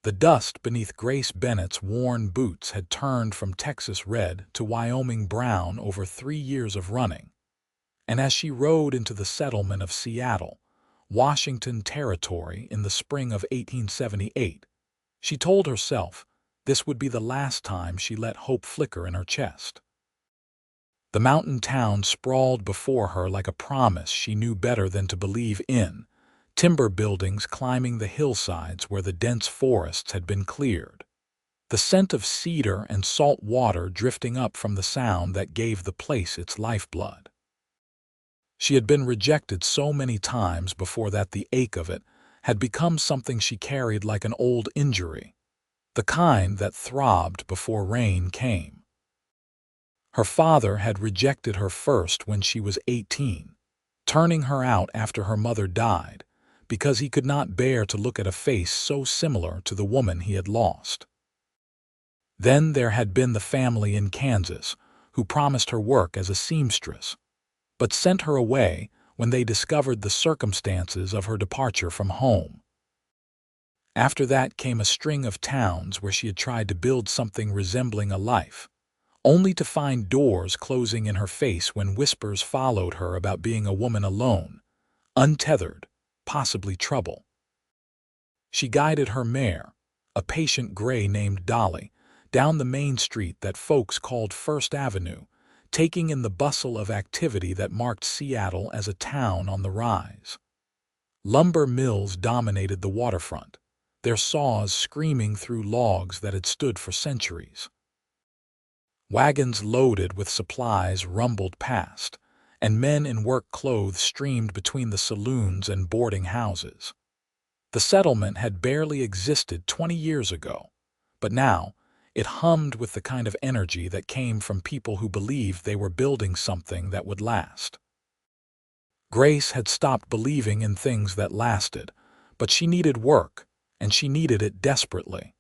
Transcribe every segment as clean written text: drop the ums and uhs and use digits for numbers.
The dust beneath Grace Bennett's worn boots had turned from Texas red to Wyoming brown over 3 years of running, and as she rode into the settlement of Seattle, Washington Territory in the spring of 1878, she told herself this would be the last time she let hope flicker in her chest. The mountain town sprawled before her like a promise she knew better than to believe in, timber buildings climbing the hillsides where the dense forests had been cleared, the scent of cedar and salt water drifting up from the sound that gave the place its lifeblood. She had been rejected so many times before that the ache of it had become something she carried like an old injury, the kind that throbbed before rain came. Her father had rejected her first when she was 18, turning her out after her mother died, because he could not bear to look at a face so similar to the woman he had lost. Then there had been the family in Kansas, who promised her work as a seamstress, but sent her away when they discovered the circumstances of her departure from home. After that came a string of towns where she had tried to build something resembling a life, only to find doors closing in her face when whispers followed her about being a woman alone, untethered, possibly trouble. She guided her mare, a patient gray named Dolly, down the main street that folks called First Avenue, taking in the bustle of activity that marked Seattle as a town on the rise. Lumber mills dominated the waterfront, their saws screaming through logs that had stood for centuries. Wagons loaded with supplies rumbled past, and men in work clothes streamed between the saloons and boarding houses. The settlement had barely existed 20 years ago, but now it hummed with the kind of energy that came from people who believed they were building something that would last. Grace had stopped believing in things that lasted, but she needed work, and she needed it desperately.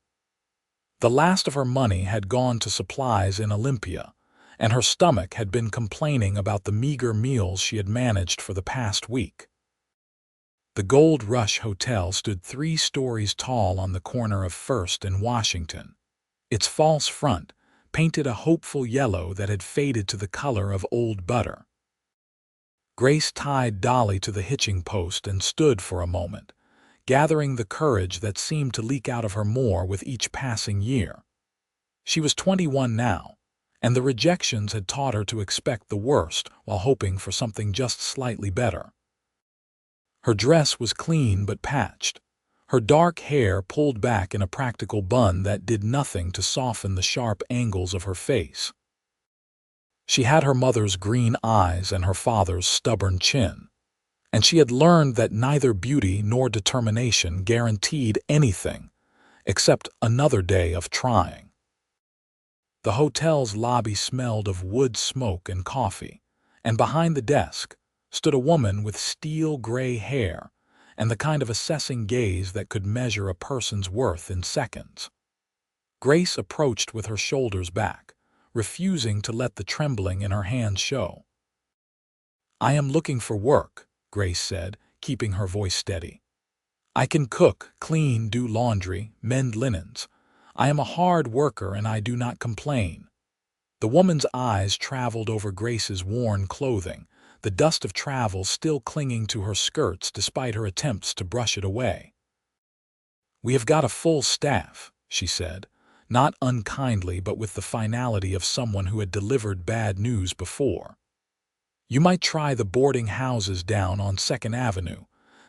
The last of her money had gone to supplies in Olympia, and her stomach had been complaining about the meager meals she had managed for the past week. The Gold Rush Hotel stood 3 stories tall on the corner of First and Washington, its false front painted a hopeful yellow that had faded to the color of old butter. Grace tied Dolly to the hitching post and stood for a moment, gathering the courage that seemed to leak out of her more with each passing year. She was 21 now, and the rejections had taught her to expect the worst while hoping for something just slightly better. Her dress was clean but patched, her dark hair pulled back in a practical bun that did nothing to soften the sharp angles of her face. She had her mother's green eyes and her father's stubborn chin, and she had learned that neither beauty nor determination guaranteed anything except another day of trying. The hotel's lobby smelled of wood smoke and coffee, and behind the desk stood a woman with steel gray hair and the kind of assessing gaze that could measure a person's worth in seconds. Grace approached with her shoulders back, refusing to let the trembling in her hands show. "I am looking for work," Grace said, keeping her voice steady. "I can cook, clean, do laundry, mend linens. I am a hard worker and I do not complain." The woman's eyes traveled over Grace's worn clothing, the dust of travel still clinging to her skirts despite her attempts to brush it away. "We have got a full staff," she said, not unkindly but with the finality of someone who had delivered bad news before. "You might try the boarding houses down on 2nd Avenue.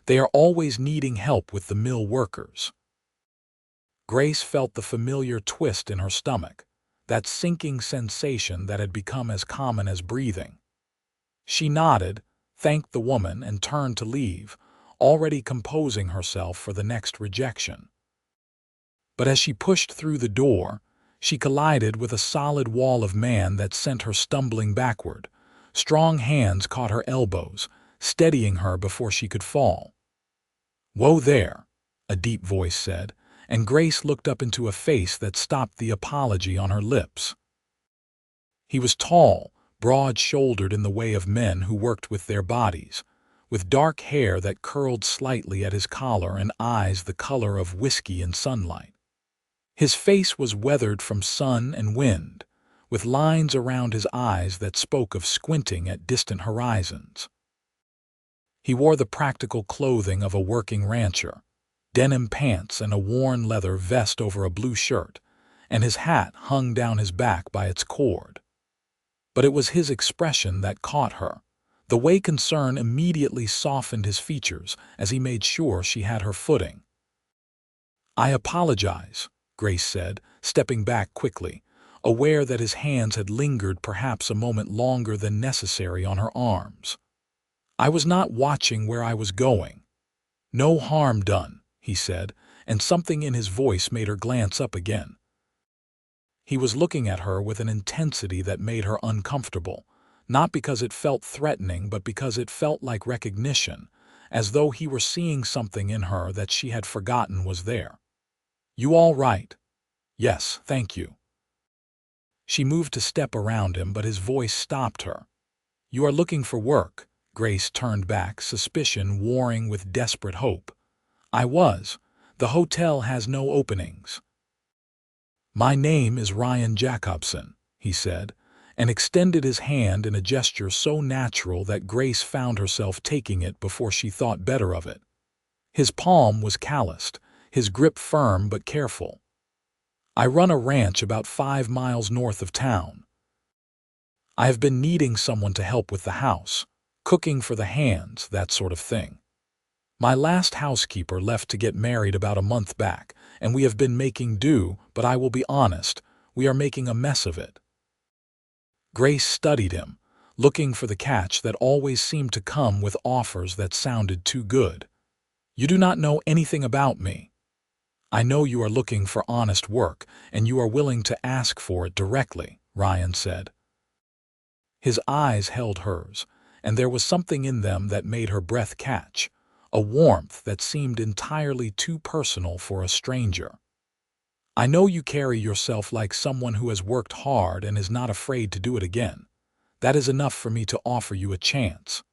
They are always needing help with the mill workers." Grace felt the familiar twist in her stomach, that sinking sensation that had become as common as breathing. She nodded, thanked the woman, and turned to leave, already composing herself for the next rejection. But as she pushed through the door, she collided with a solid wall of man that sent her stumbling backward. Strong hands caught her elbows, steadying her before she could fall. "Whoa there," a deep voice said, and Grace looked up into a face that stopped the apology on her lips. He was tall, broad-shouldered in the way of men who worked with their bodies, with dark hair that curled slightly at his collar and eyes the color of whiskey in sunlight. His face was weathered from sun and wind, with lines around his eyes that spoke of squinting at distant horizons. He wore the practical clothing of a working rancher, denim pants and a worn leather vest over a blue shirt, and his hat hung down his back by its cord. But it was his expression that caught her, the way concern immediately softened his features as he made sure she had her footing. "I apologize," Grace said, stepping back quickly, aware that his hands had lingered perhaps a moment longer than necessary on her arms. "I was not watching where I was going." "No harm done," he said, and something in his voice made her glance up again. He was looking at her with an intensity that made her uncomfortable, not because it felt threatening but because it felt like recognition, as though he were seeing something in her that she had forgotten was there. "You all right?" "Yes, thank you." She moved to step around him, but his voice stopped her. "You are looking for work?" Grace turned back, suspicion warring with desperate hope. "I was. The hotel has no openings." "My name is Ryan Jacobson," he said, and extended his hand in a gesture so natural that Grace found herself taking it before she thought better of it. His palm was calloused, his grip firm but careful. "I run a ranch about 5 miles north of town. I have been needing someone to help with the house, cooking for the hands, that sort of thing. My last housekeeper left to get married about a month back, and we have been making do, but I will be honest, we are making a mess of it." Grace studied him, looking for the catch that always seemed to come with offers that sounded too good. "You do not know anything about me. I know you are looking for honest work, and you are willing to ask for it directly," Ryan said. His eyes held hers, and there was something in them that made her breath catch, a warmth that seemed entirely too personal for a stranger. "I know you carry yourself like someone who has worked hard and is not afraid to do it again. That is enough for me to offer you a chance.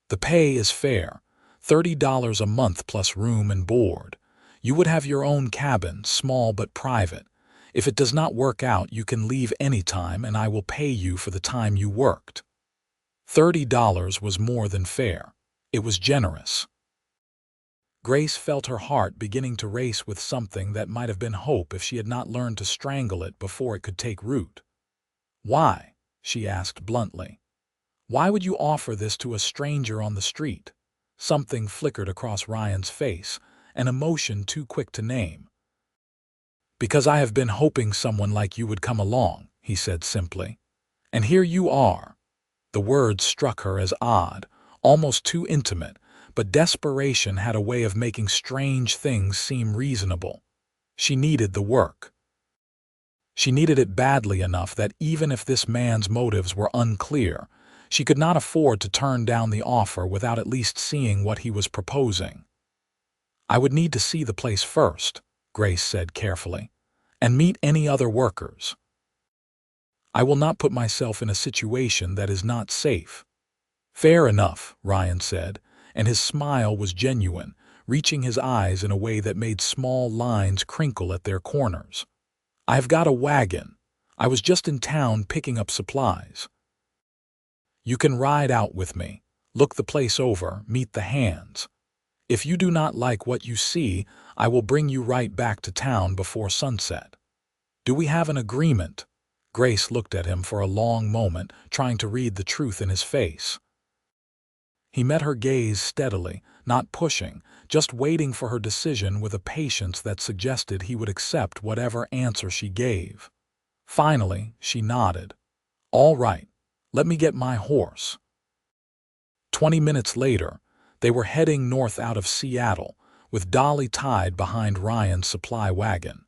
The pay is fair, $30 a month plus room and board. You would have your own cabin, small but private. If it does not work out, you can leave anytime and I will pay you for the time you worked." $30 was more than fair. It was generous. Grace felt her heart beginning to race with something that might have been hope if she had not learned to strangle it before it could take root. "Why?" she asked bluntly. "Why would you offer this to a stranger on the street?" Something flickered across Ryan's face, an emotion too quick to name. "Because I have been hoping someone like you would come along," he said simply. "And here you are." The words struck her as odd, almost too intimate, but desperation had a way of making strange things seem reasonable. She needed the work. She needed it badly enough that even if this man's motives were unclear, she could not afford to turn down the offer without at least seeing what he was proposing. "I would need to see the place first," Grace said carefully, "and meet any other workers. I will not put myself in a situation that is not safe." "Fair enough," Ryan said, and his smile was genuine, reaching his eyes in a way that made small lines crinkle at their corners. "I have got a wagon. I was just in town picking up supplies. You can ride out with me, look the place over, meet the hands. If you do not like what you see, I will bring you right back to town before sunset. Do we have an agreement?" Grace looked at him for a long moment, trying to read the truth in his face. He met her gaze steadily, not pushing, just waiting for her decision with a patience that suggested he would accept whatever answer she gave. Finally, she nodded. "All right, let me get my horse." 20 minutes later, they were heading north out of Seattle, with Dolly tied behind Ryan's supply wagon.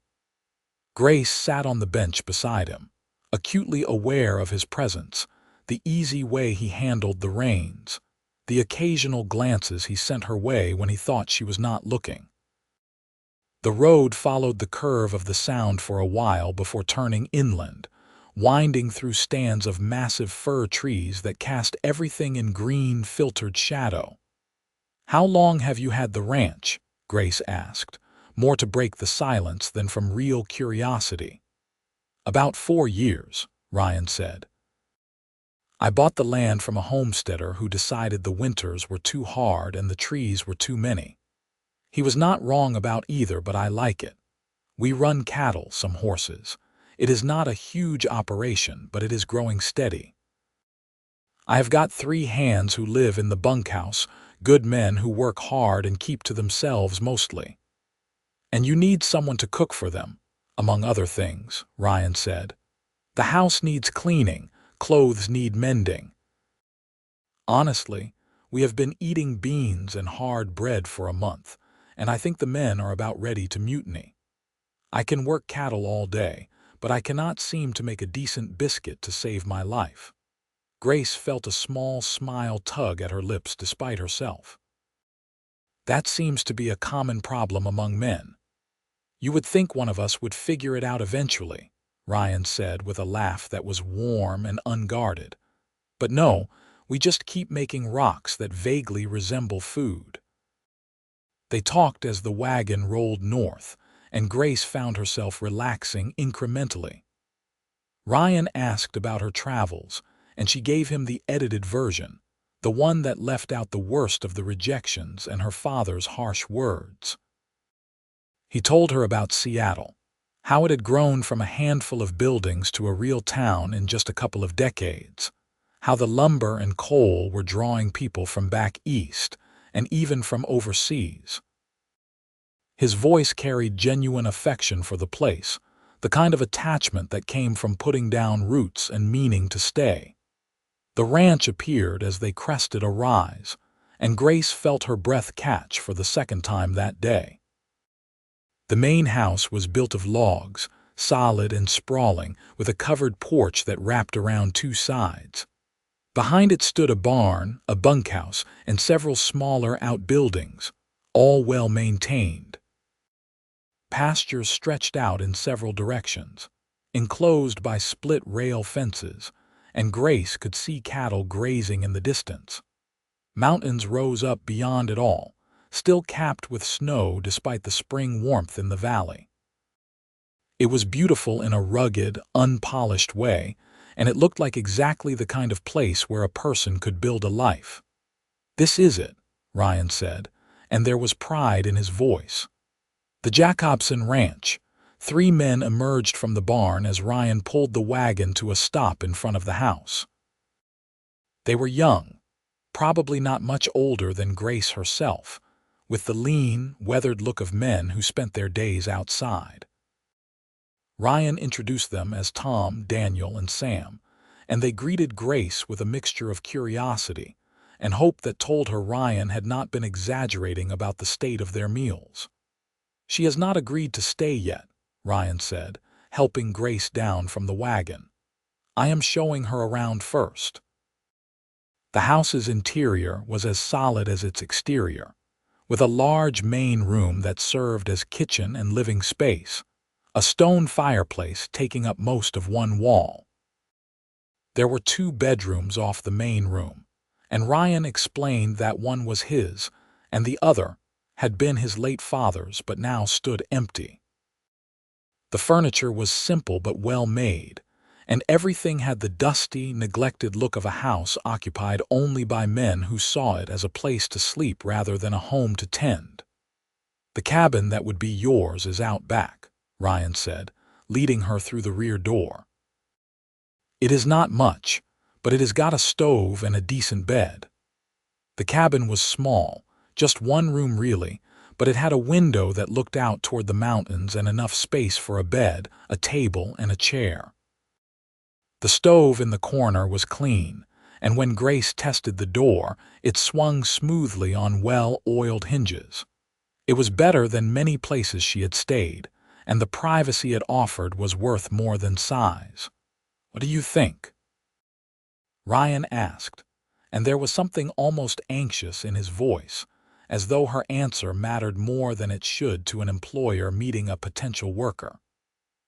Grace sat on the bench beside him, acutely aware of his presence, the easy way he handled the reins, the occasional glances he sent her way when he thought she was not looking. The road followed the curve of the Sound for a while before turning inland, winding through stands of massive fir trees that cast everything in green, filtered shadow. "How long have you had the ranch?" Grace asked, more to break the silence than from real curiosity. "About 4 years," Ryan said. "I bought the land from a homesteader who decided the winters were too hard and the trees were too many. He was not wrong about either, but I like it. We run cattle, some horses. It is not a huge operation, but it is growing steady. I have got 3 hands who live in the bunkhouse, good men who work hard and keep to themselves mostly. And you need someone to cook for them, among other things," Ryan said. "The house needs cleaning, clothes need mending. Honestly, we have been eating beans and hard bread for a month, and I think the men are about ready to mutiny. I can work cattle all day, but I cannot seem to make a decent biscuit to save my life." Grace felt a small smile tug at her lips despite herself. "That seems to be a common problem among men. You would think one of us would figure it out eventually," Ryan said with a laugh that was warm and unguarded. "But no, we just keep making rocks that vaguely resemble food." They talked as the wagon rolled north, and Grace found herself relaxing incrementally. Ryan asked about her travels, and she gave him the edited version, the one that left out the worst of the rejections and her father's harsh words. He told her about Seattle, how it had grown from a handful of buildings to a real town in just a couple of decades, how the lumber and coal were drawing people from back east and even from overseas. His voice carried genuine affection for the place, the kind of attachment that came from putting down roots and meaning to stay. The ranch appeared as they crested a rise, and Grace felt her breath catch for the second time that day. The main house was built of logs, solid and sprawling, with a covered porch that wrapped around 2 sides. Behind it stood a barn, a bunkhouse, and several smaller outbuildings, all well maintained. Pastures stretched out in several directions, enclosed by split rail fences, and Grace could see cattle grazing in the distance. Mountains rose up beyond it all, still capped with snow despite the spring warmth in the valley. It was beautiful in a rugged, unpolished way, and it looked like exactly the kind of place where a person could build a life. "This is it," Ryan said, and there was pride in his voice. The Jacobson Ranch. 3 men emerged from the barn as Ryan pulled the wagon to a stop in front of the house. They were young, probably not much older than Grace herself, with the lean, weathered look of men who spent their days outside. Ryan introduced them as Tom, Daniel, and Sam, and they greeted Grace with a mixture of curiosity and hope that told her Ryan had not been exaggerating about the state of their meals. "She has not agreed to stay yet," Ryan said, helping Grace down from the wagon. "I am showing her around first." The house's interior was as solid as its exterior, with a large main room that served as kitchen and living space, a stone fireplace taking up most of one wall. There were 2 bedrooms off the main room, and Ryan explained that one was his, and the other had been his late father's but now stood empty. The furniture was simple but well made, and everything had the dusty, neglected look of a house occupied only by men who saw it as a place to sleep rather than a home to tend. "The cabin that would be yours is out back," Ryan said, leading her through the rear door. "It is not much, but it has got a stove and a decent bed." The cabin was small, just 1 room really, but it had a window that looked out toward the mountains and enough space for a bed, a table, and a chair. The stove in the corner was clean, and when Grace tested the door, it swung smoothly on well-oiled hinges. It was better than many places she had stayed, and the privacy it offered was worth more than size. "What do you think?" Ryan asked, and there was something almost anxious in his voice, as though her answer mattered more than it should to an employer meeting a potential worker.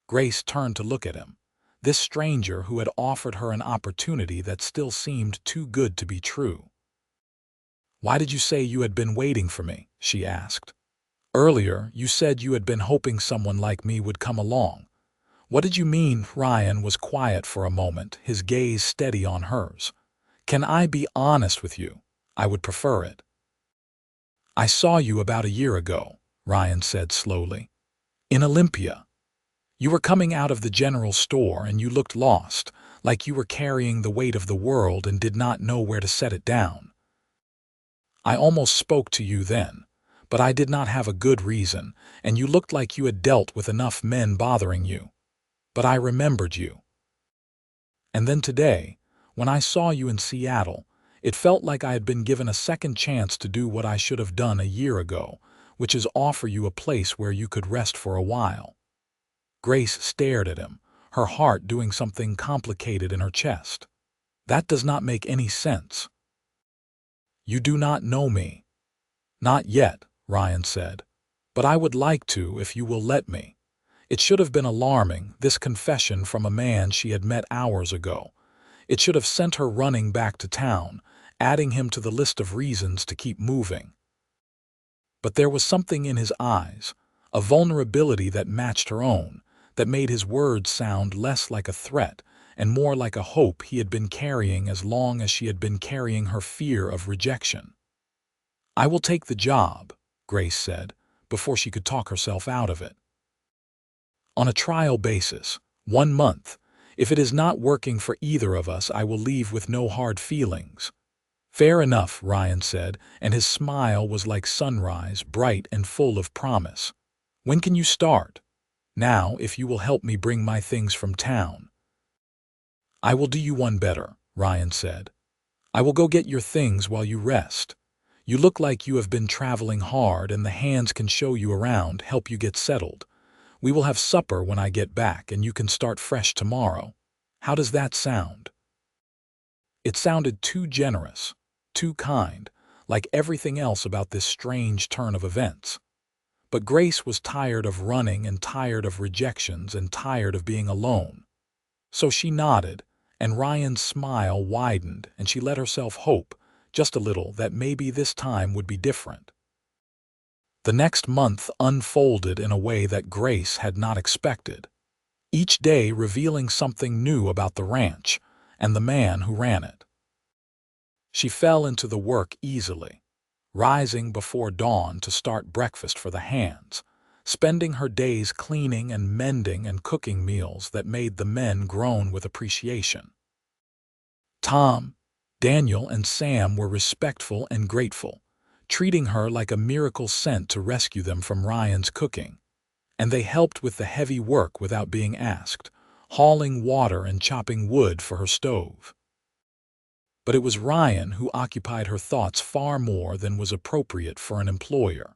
Grace turned to look at him, this stranger who had offered her an opportunity that still seemed too good to be true. "Why did you say you had been waiting for me?" she asked. Earlier, you said you had been hoping someone like me would come along. What did you mean?" Ryan was quiet for a moment, his gaze steady on hers. "Can I be honest with you? I would prefer it." "I saw you about a year ago," Ryan said slowly. "In Olympia. You were coming out of the general store and you looked lost, like you were carrying the weight of the world and did not know where to set it down. I almost spoke to you then, but I did not have a good reason, and you looked like you had dealt with enough men bothering you. But I remembered you. And then today, when I saw you in Seattle, it felt like I had been given a second chance to do what I should have done a year ago, which is offer you a place where you could rest for a while." Grace stared at him, her heart doing something complicated in her chest. "That does not make any sense." "You do not know me." "Not yet," Ryan said. "But I would like to if you will let me." It should have been alarming, this confession from a man she had met hours ago. It should have sent her running back to town, adding him to the list of reasons to keep moving. But there was something in his eyes, a vulnerability that matched her own, that made his words sound less like a threat and more like a hope he had been carrying as long as she had been carrying her fear of rejection. "I will take the job," Grace said, before she could talk herself out of it. "On a trial basis, 1 month. If it is not working for either of us, I will leave with no hard feelings." "Fair enough," Ryan said, and his smile was like sunrise, bright and full of promise. "When can you start?" "Now, if you will help me bring my things from town." "I will do you one better," Ryan said. "I will go get your things while you rest. You look like you have been traveling hard, and the hands can show you around, help you get settled. We will have supper when I get back, and you can start fresh tomorrow. How does that sound?" It sounded too generous, too kind, like everything else about this strange turn of events. But Grace was tired of running and tired of rejections and tired of being alone. So she nodded, and Ryan's smile widened, and she let herself hope, just a little, that maybe this time would be different. The next month unfolded in a way that Grace had not expected, each day revealing something new about the ranch and the man who ran it. She fell into the work easily, rising before dawn to start breakfast for the hands, spending her days cleaning and mending and cooking meals that made the men groan with appreciation. Tom, Daniel, and Sam were respectful and grateful, treating her like a miracle sent to rescue them from Ryan's cooking. And they helped with the heavy work without being asked, hauling water and chopping wood for her stove. But it was Ryan who occupied her thoughts far more than was appropriate for an employer.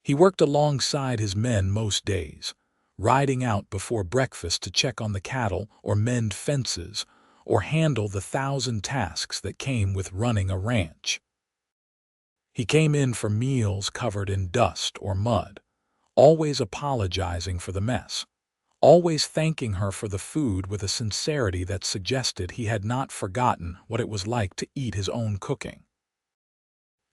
He worked alongside his men most days, riding out before breakfast to check on the cattle or mend fences or handle the 1,000 tasks that came with running a ranch. He came in for meals covered in dust or mud, always apologizing for the mess, always thanking her for the food with a sincerity that suggested he had not forgotten what it was like to eat his own cooking.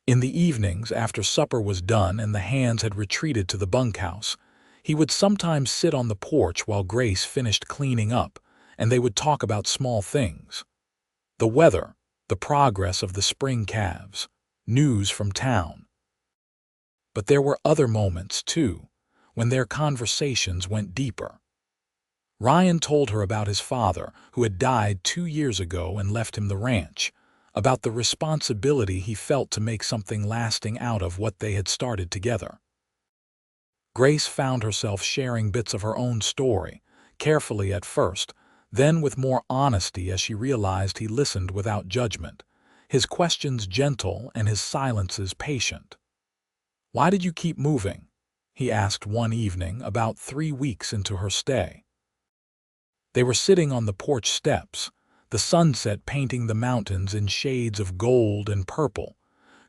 In the evenings, after supper was done and the hands had retreated to the bunkhouse, he would sometimes sit on the porch while Grace finished cleaning up, and they would talk about small things. The weather, the progress of the spring calves, news from town. But there were other moments, too, when their conversations went deeper. Ryan told her about his father, who had died 2 years ago and left him the ranch, about the responsibility he felt to make something lasting out of what they had started together. Grace found herself sharing bits of her own story, carefully at first, then with more honesty as she realized he listened without judgment, his questions gentle and his silences patient. "Why did you keep moving?" he asked one evening about 3 weeks into her stay. They were sitting on the porch steps, the sunset painting the mountains in shades of gold and purple.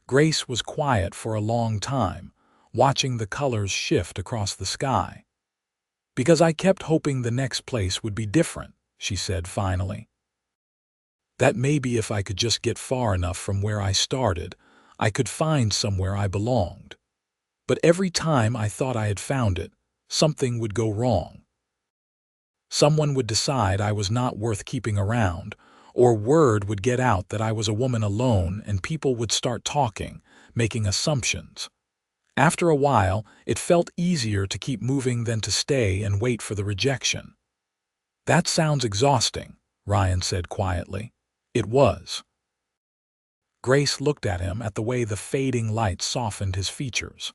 Grace was quiet for a long time, watching the colors shift across the sky. "Because I kept hoping the next place would be different," she said finally. "That maybe if I could just get far enough from where I started, I could find somewhere I belonged. But every time I thought I had found it, something would go wrong. Someone would decide I was not worth keeping around, or word would get out that I was a woman alone and people would start talking, making assumptions. After a while, it felt easier to keep moving than to stay and wait for the rejection. "That sounds exhausting," Ryan said quietly. It was. Grace looked at him at the way the fading light softened his features.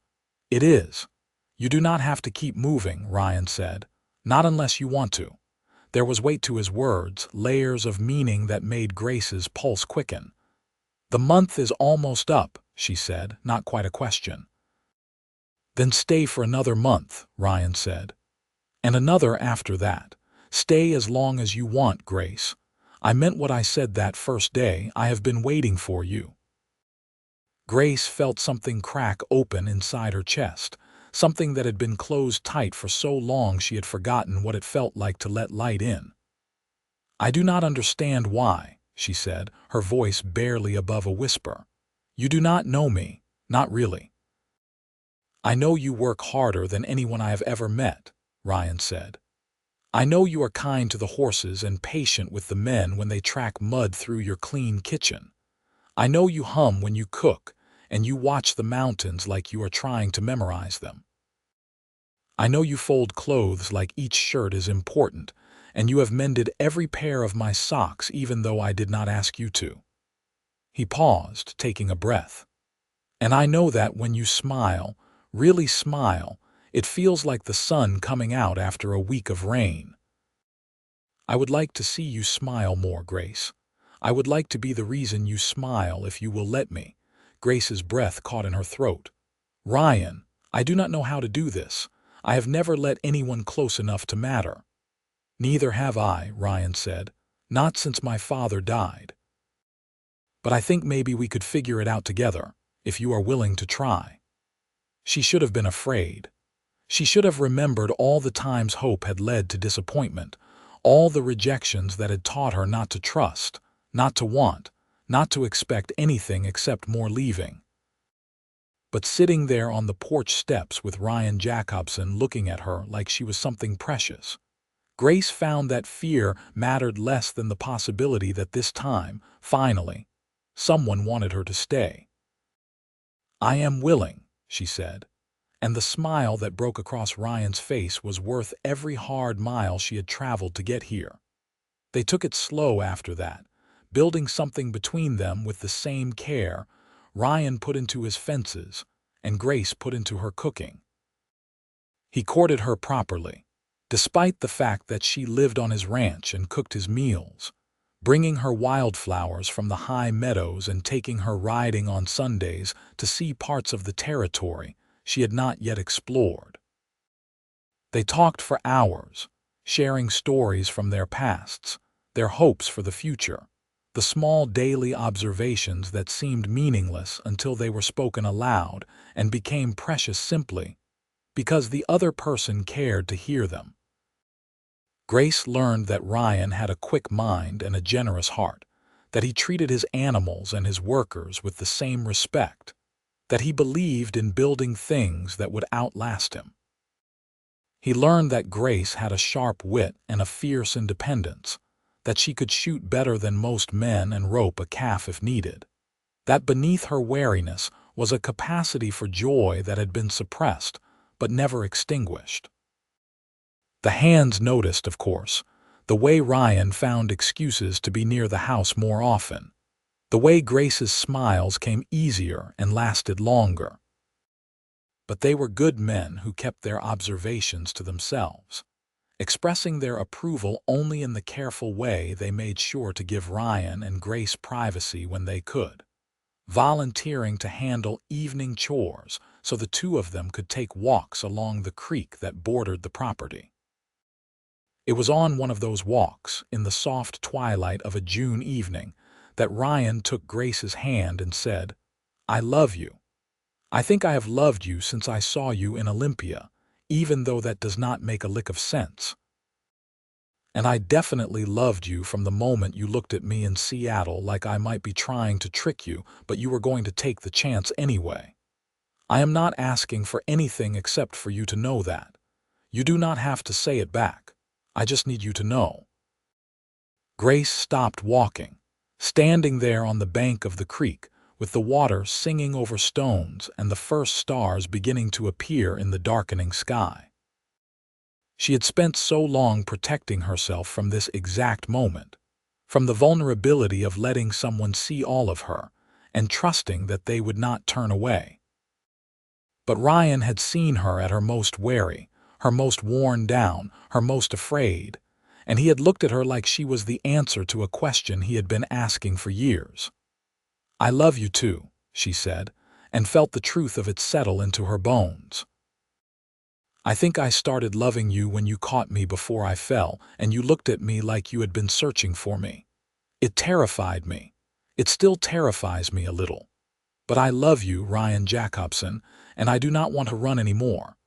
"It is. You do not have to keep moving," Ryan said. "Not unless you want to." There was weight to his words, layers of meaning that made Grace's pulse quicken. "The month is almost up," she said, not quite a question. "Then stay for another month," Ryan said. "And another after that. Stay as long as you want, Grace. I meant what I said that first day. I have been waiting for you." Grace felt something crack open inside her chest, something that had been closed tight for so long she had forgotten what it felt like to let light in. "I do not understand why," she said, her voice barely above a whisper. "You do not know me, not really." "I know you work harder than anyone I have ever met," Ryan said. "I know you are kind to the horses and patient with the men when they track mud through your clean kitchen. I know you hum when you cook, and you watch the mountains like you are trying to memorize them. I know you fold clothes like each shirt is important, and you have mended every pair of my socks even though I did not ask you to." He paused, taking a breath. "And I know that when you smile, really smile, it feels like the sun coming out after a week of rain. I would like to see you smile more, Grace. I would like to be the reason you smile if you will let me." Grace's breath caught in her throat. "Ryan, I do not know how to do this. I have never let anyone close enough to matter." "Neither have I," Ryan said. "Not since my father died. But I think maybe we could figure it out together, if you are willing to try." She should have been afraid. She should have remembered all the times hope had led to disappointment, all the rejections that had taught her not to trust, not to want, not to expect anything except more leaving. But sitting there on the porch steps with Ryan Jacobson looking at her like she was something precious, Grace found that fear mattered less than the possibility that this time, finally, someone wanted her to stay. "I am willing," she said, and the smile that broke across Ryan's face was worth every hard mile she had traveled to get here. They took it slow after that, building something between them with the same care Ryan put into his fences and Grace put into her cooking. He courted her properly, despite the fact that she lived on his ranch and cooked his meals, bringing her wildflowers from the high meadows and taking her riding on Sundays to see parts of the territory she had not yet explored. They talked for hours, sharing stories from their pasts, their hopes for the future, the small daily observations that seemed meaningless until they were spoken aloud and became precious simply because the other person cared to hear them. Grace learned that Ryan had a quick mind and a generous heart, that he treated his animals and his workers with the same respect, that he believed in building things that would outlast him. He learned that Grace had a sharp wit and a fierce independence, that she could shoot better than most men and rope a calf if needed, that beneath her wariness was a capacity for joy that had been suppressed but never extinguished. The hands noticed, of course, the way Ryan found excuses to be near the house more often, the way Grace's smiles came easier and lasted longer. But they were good men who kept their observations to themselves, expressing their approval only in the careful way they made sure to give Ryan and Grace privacy when they could, volunteering to handle evening chores so the two of them could take walks along the creek that bordered the property. It was on one of those walks, in the soft twilight of a June evening, that Ryan took Grace's hand and said, "I love you. I think I have loved you since I saw you in Olympia, even though that does not make a lick of sense. And I definitely loved you from the moment you looked at me in Seattle like I might be trying to trick you, but you were going to take the chance anyway. I am not asking for anything except for you to know that. You do not have to say it back. I just need you to know." Grace stopped walking, standing there on the bank of the creek, with the water singing over stones and the first stars beginning to appear in the darkening sky. She had spent so long protecting herself from this exact moment, from the vulnerability of letting someone see all of her and trusting that they would not turn away. But Ryan had seen her at her most wary, her most worn down, her most afraid, and he had looked at her like she was the answer to a question he had been asking for years. "I love you too," she said, and felt the truth of it settle into her bones. "I think I started loving you when you caught me before I fell, and you looked at me like you had been searching for me. It terrified me. It still terrifies me a little. But I love you, Ryan Jacobson, and I do not want to run anymore."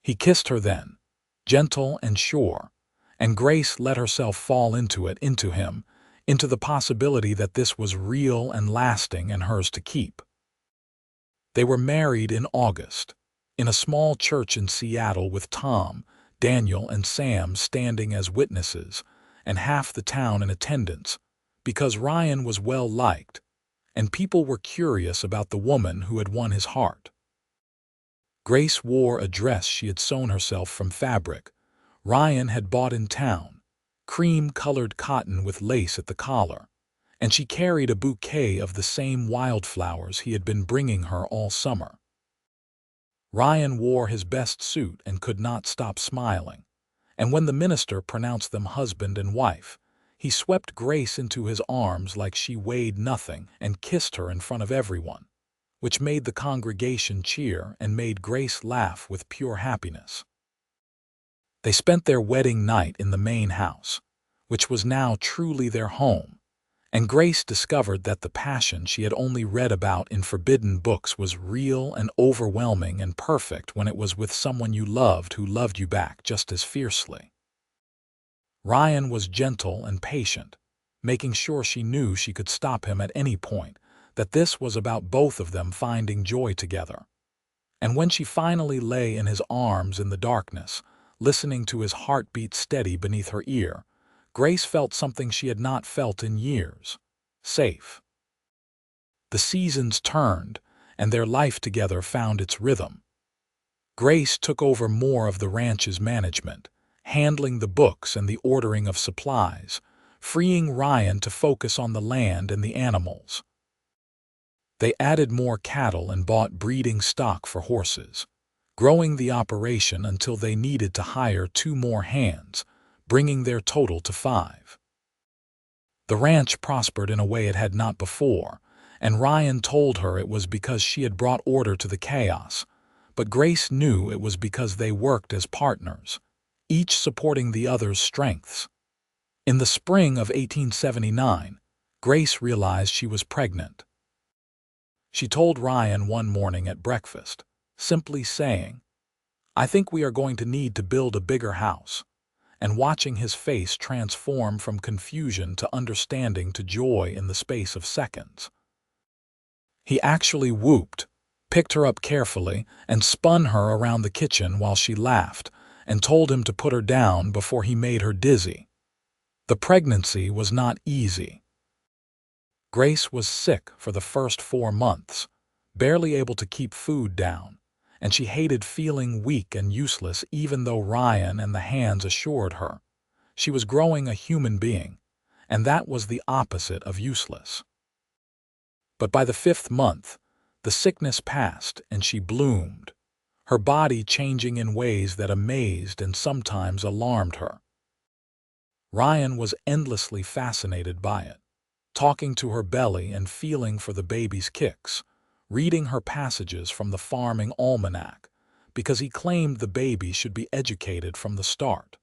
He kissed her then, gentle and sure, and Grace let herself fall into him, into the possibility that this was real and lasting and hers to keep. They were married in August, in a small church in Seattle with Tom, Daniel, and Sam standing as witnesses, and half the town in attendance, because Ryan was well liked, and people were curious about the woman who had won his heart. Grace wore a dress she had sewn herself from fabric Ryan had bought in town, cream-colored cotton with lace at the collar, and she carried a bouquet of the same wildflowers he had been bringing her all summer. Ryan wore his best suit and could not stop smiling, and when the minister pronounced them husband and wife, he swept Grace into his arms like she weighed nothing and kissed her in front of everyone, which made the congregation cheer and made Grace laugh with pure happiness. They spent their wedding night in the main house, which was now truly their home, and Grace discovered that the passion she had only read about in forbidden books was real and overwhelming and perfect when it was with someone you loved who loved you back just as fiercely. Ryan was gentle and patient, making sure she knew she could stop him at any point, that this was about both of them finding joy together. And when she finally lay in his arms in the darkness, listening to his heartbeat steady beneath her ear, Grace felt something she had not felt in years: safe. The seasons turned, and their life together found its rhythm. Grace took over more of the ranch's management, handling the books and the ordering of supplies, freeing Ryan to focus on the land and the animals. They added more cattle and bought breeding stock for horses, growing the operation until they needed to hire 2 more hands, bringing their total to 5. The ranch prospered in a way it had not before, and Ryan told her it was because she had brought order to the chaos, but Grace knew it was because they worked as partners, each supporting the other's strengths. In the spring of 1879, Grace realized she was pregnant. She told Ryan one morning at breakfast, simply saying, "I think we are going to need to build a bigger house," and watching his face transform from confusion to understanding to joy in the space of seconds. He actually whooped, picked her up carefully, and spun her around the kitchen while she laughed, and told him to put her down before he made her dizzy. The pregnancy was not easy. Grace was sick for the first 4 months, barely able to keep food down, and she hated feeling weak and useless even though Ryan and the hands assured her she was growing a human being, and that was the opposite of useless. But by the 5th month, the sickness passed and she bloomed, her body changing in ways that amazed and sometimes alarmed her. Ryan was endlessly fascinated by it, talking to her belly and feeling for the baby's kicks, reading her passages from the farming almanac, because he claimed the baby should be educated from the start.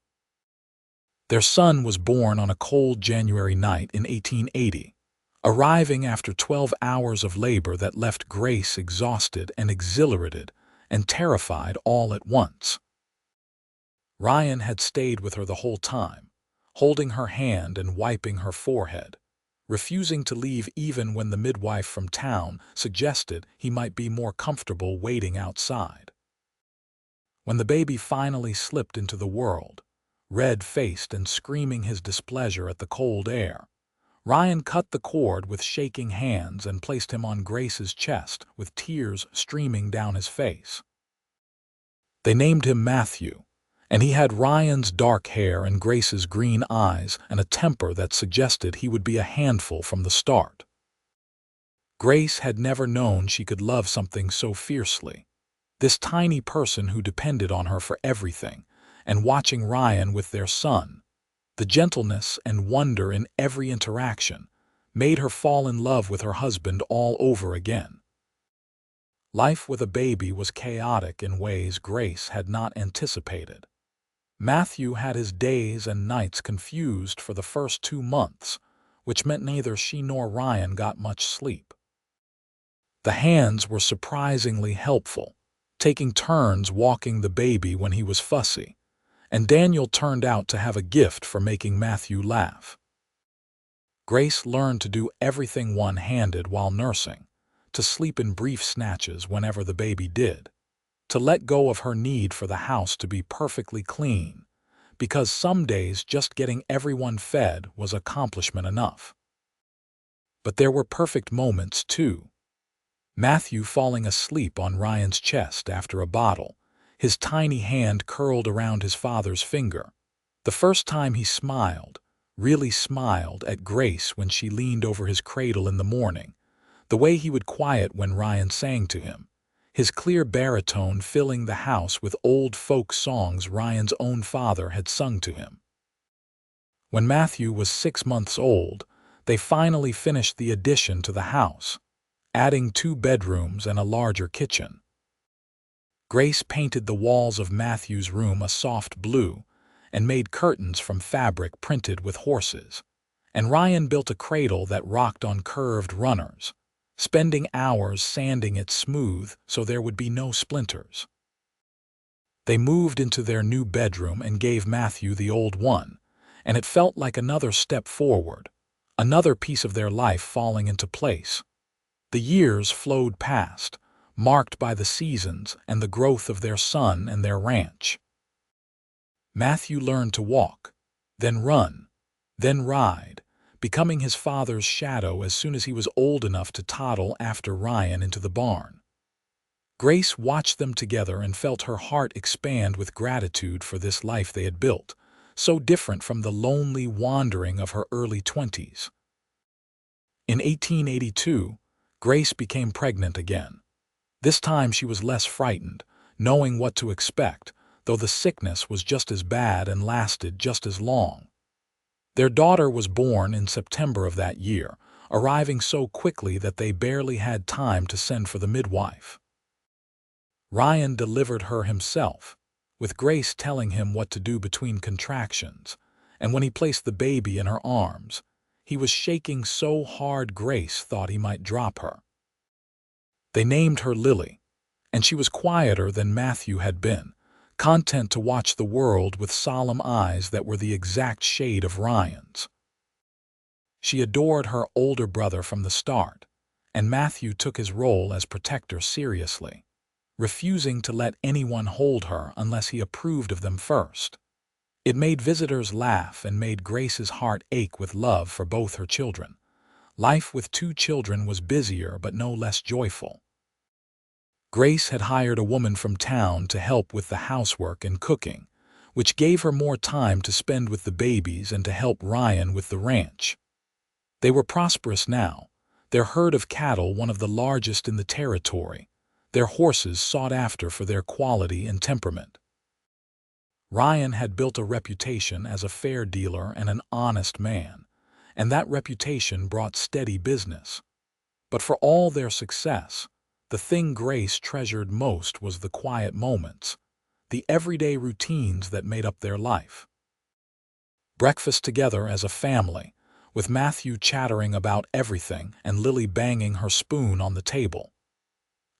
Their son was born on a cold January night in 1880, arriving after 12 hours of labor that left Grace exhausted and exhilarated and terrified all at once. Ryan had stayed with her the whole time, holding her hand and wiping her forehead, refusing to leave even when the midwife from town suggested he might be more comfortable waiting outside. When the baby finally slipped into the world, red-faced and screaming his displeasure at the cold air, Ryan cut the cord with shaking hands and placed him on Grace's chest with tears streaming down his face. They named him Matthew, and he had Ryan's dark hair and Grace's green eyes and a temper that suggested he would be a handful from the start. Grace had never known she could love something so fiercely. This tiny person who depended on her for everything, and watching Ryan with their son, the gentleness and wonder in every interaction, made her fall in love with her husband all over again. Life with a baby was chaotic in ways Grace had not anticipated. Matthew had his days and nights confused for the first 2 months, which meant neither she nor Ryan got much sleep. The hands were surprisingly helpful, taking turns walking the baby when he was fussy, and Daniel turned out to have a gift for making Matthew laugh. Grace learned to do everything one-handed while nursing, to sleep in brief snatches whenever the baby did, to let go of her need for the house to be perfectly clean, because some days just getting everyone fed was accomplishment enough. But there were perfect moments, too. Matthew falling asleep on Ryan's chest after a bottle, his tiny hand curled around his father's finger. The first time he smiled, really smiled at Grace when she leaned over his cradle in the morning, the way he would quiet when Ryan sang to him, his clear baritone filling the house with old folk songs Ryan's own father had sung to him. When Matthew was 6 months old, they finally finished the addition to the house, adding 2 bedrooms and a larger kitchen. Grace painted the walls of Matthew's room a soft blue and made curtains from fabric printed with horses, and Ryan built a cradle that rocked on curved runners, spending hours sanding it smooth so there would be no splinters. They moved into their new bedroom and gave Matthew the old one, and it felt like another step forward, another piece of their life falling into place. The years flowed past, marked by the seasons and the growth of their son and their ranch. Matthew learned to walk, then run, then ride, becoming his father's shadow as soon as he was old enough to toddle after Ryan into the barn. Grace watched them together and felt her heart expand with gratitude for this life they had built, so different from the lonely wandering of her early 20s. In 1882, Grace became pregnant again. This time she was less frightened, knowing what to expect, though the sickness was just as bad and lasted just as long. Their daughter was born in September of that year, arriving so quickly that they barely had time to send for the midwife. Ryan delivered her himself, with Grace telling him what to do between contractions, and when he placed the baby in her arms, he was shaking so hard Grace thought he might drop her. They named her Lily, and she was quieter than Matthew had been, content to watch the world with solemn eyes that were the exact shade of Ryan's. She adored her older brother from the start, and Matthew took his role as protector seriously, refusing to let anyone hold her unless he approved of them first. It made visitors laugh and made Grace's heart ache with love for both her children. Life with 2 children was busier but no less joyful. Grace had hired a woman from town to help with the housework and cooking, which gave her more time to spend with the babies and to help Ryan with the ranch. They were prosperous now, their herd of cattle one of the largest in the territory, their horses sought after for their quality and temperament. Ryan had built a reputation as a fair dealer and an honest man, and that reputation brought steady business. But for all their success, the thing Grace treasured most was the quiet moments, the everyday routines that made up their life. Breakfast together as a family, with Matthew chattering about everything and Lily banging her spoon on the table.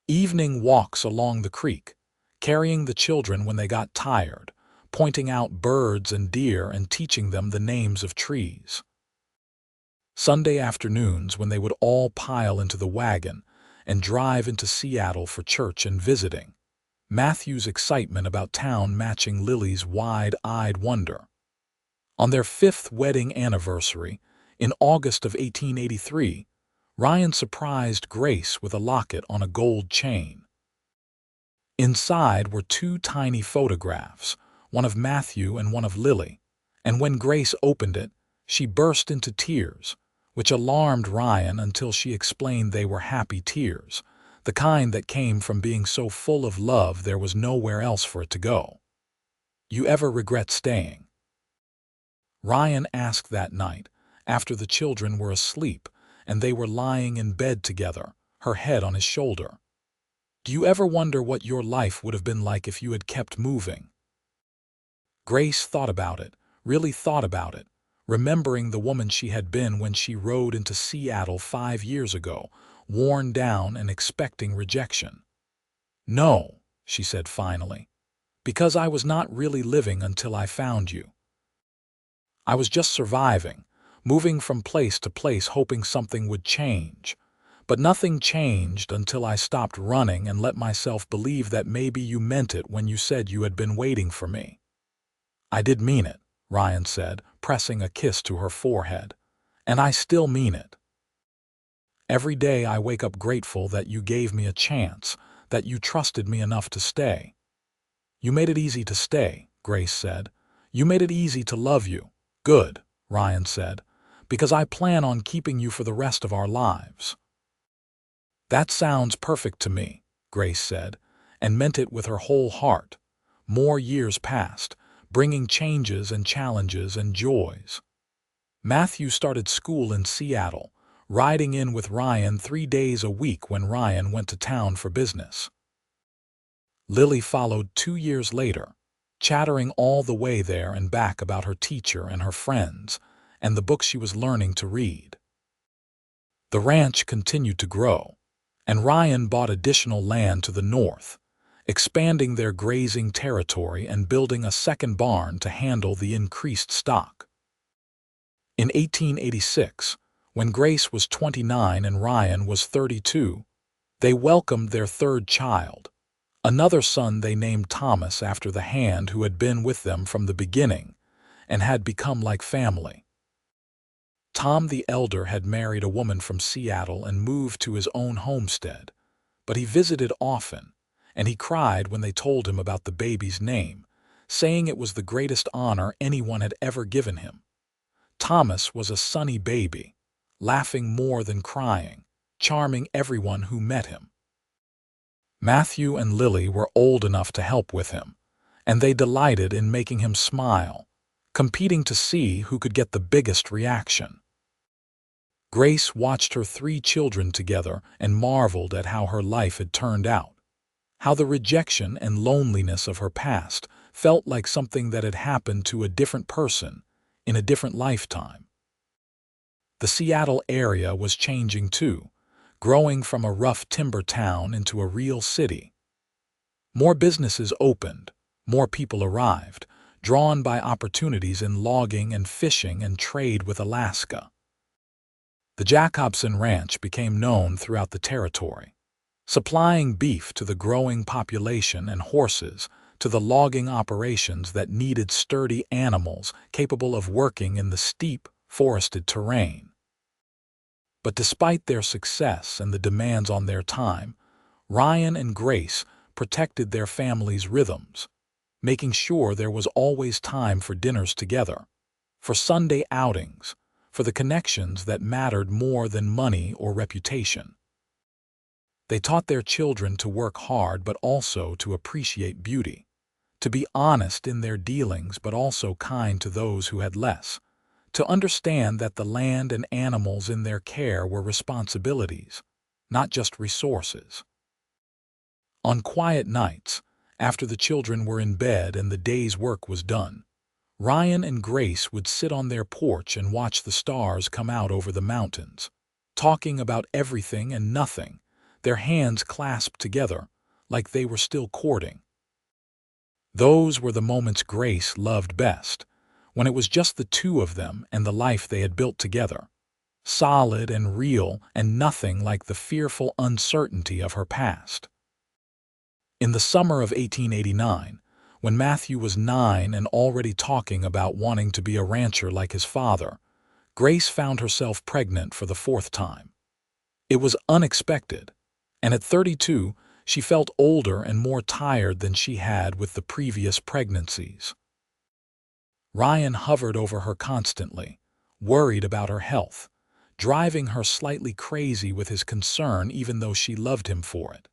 Evening walks along the creek, carrying the children when they got tired, pointing out birds and deer and teaching them the names of trees. Sunday afternoons when they would all pile into the wagon and drive into Seattle for church and visiting, Matthew's excitement about town matching Lily's wide-eyed wonder. On their 5th wedding anniversary, in August of 1883, Ryan surprised Grace with a locket on a gold chain. Inside were 2 tiny photographs, one of Matthew and one of Lily, and when Grace opened it, she burst into tears, which alarmed Ryan until she explained they were happy tears, the kind that came from being so full of love there was nowhere else for it to go. "You ever regret staying?" Ryan asked that night, after the children were asleep and they were lying in bed together, her head on his shoulder. "Do you ever wonder what your life would have been like if you had kept moving?" Grace thought about it, really thought about it, remembering the woman she had been when she rode into Seattle 5 years ago, worn down and expecting rejection. "No," she said finally, "because I was not really living until I found you. I was just surviving, moving from place to place hoping something would change. But nothing changed until I stopped running and let myself believe that maybe you meant it when you said you had been waiting for me." "I did mean it," Ryan said, pressing a kiss to her forehead. "And I still mean it. Every day I wake up grateful that you gave me a chance, that you trusted me enough to stay." "You made it easy to stay," Grace said. "You made it easy to love you." "Good," Ryan said, "because I plan on keeping you for the rest of our lives." "That sounds perfect to me," Grace said, and meant it with her whole heart. More years passed, bringing changes and challenges and joys. Matthew started school in Seattle, riding in with Ryan 3 days a week when Ryan went to town for business. Lily followed 2 years later, chattering all the way there and back about her teacher and her friends, and the books she was learning to read. The ranch continued to grow, and Ryan bought additional land to the north, expanding their grazing territory and building a second barn to handle the increased stock. In 1886, when Grace was 29 and Ryan was 32, they welcomed their 3rd child, another son they named Thomas after the hand who had been with them from the beginning and had become like family. Tom the elder had married a woman from Seattle and moved to his own homestead, but he visited often, and he cried when they told him about the baby's name, saying it was the greatest honor anyone had ever given him. Thomas was a sunny baby, laughing more than crying, charming everyone who met him. Matthew and Lily were old enough to help with him, and they delighted in making him smile, competing to see who could get the biggest reaction. Grace watched her 3 children together and marveled at how her life had turned out, how the rejection and loneliness of her past felt like something that had happened to a different person in a different lifetime. The Seattle area was changing too, growing from a rough timber town into a real city. More businesses opened, more people arrived, drawn by opportunities in logging and fishing and trade with Alaska. The Jacobson Ranch became known throughout the territory, supplying beef to the growing population and horses to the logging operations that needed sturdy animals capable of working in the steep, forested terrain. But despite their success and the demands on their time, Ryan and Grace protected their family's rhythms, making sure there was always time for dinners together, for Sunday outings, for the connections that mattered more than money or reputation. They taught their children to work hard but also to appreciate beauty, to be honest in their dealings but also kind to those who had less, to understand that the land and animals in their care were responsibilities, not just resources. On quiet nights, after the children were in bed and the day's work was done, Ryan and Grace would sit on their porch and watch the stars come out over the mountains, talking about everything and nothing, their hands clasped together like they were still courting. Those were the moments Grace loved best, when it was just the 2 of them and the life they had built together. solid and real and nothing like the fearful uncertainty of her past. In the summer of 1889, when Matthew was 9 and already talking about wanting to be a rancher like his father, Grace found herself pregnant for the 4th time. It was unexpected, and at 32, she felt older and more tired than she had with the previous pregnancies. Ryan hovered over her constantly, worried about her health, driving her slightly crazy with his concern even though she loved him for it.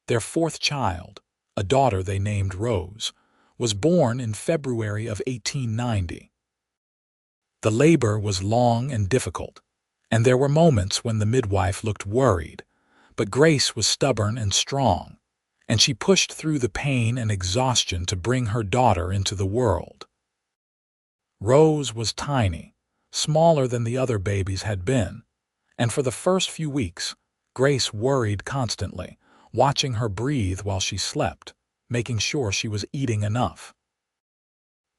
Their 4th child, a daughter they named Rose, was born in February of 1890. The labor was long and difficult, and there were moments when the midwife looked worried, but Grace was stubborn and strong, and she pushed through the pain and exhaustion to bring her daughter into the world. Rose was tiny, smaller than the other babies had been, and for the first few weeks, Grace worried constantly, watching her breathe while she slept, making sure she was eating enough.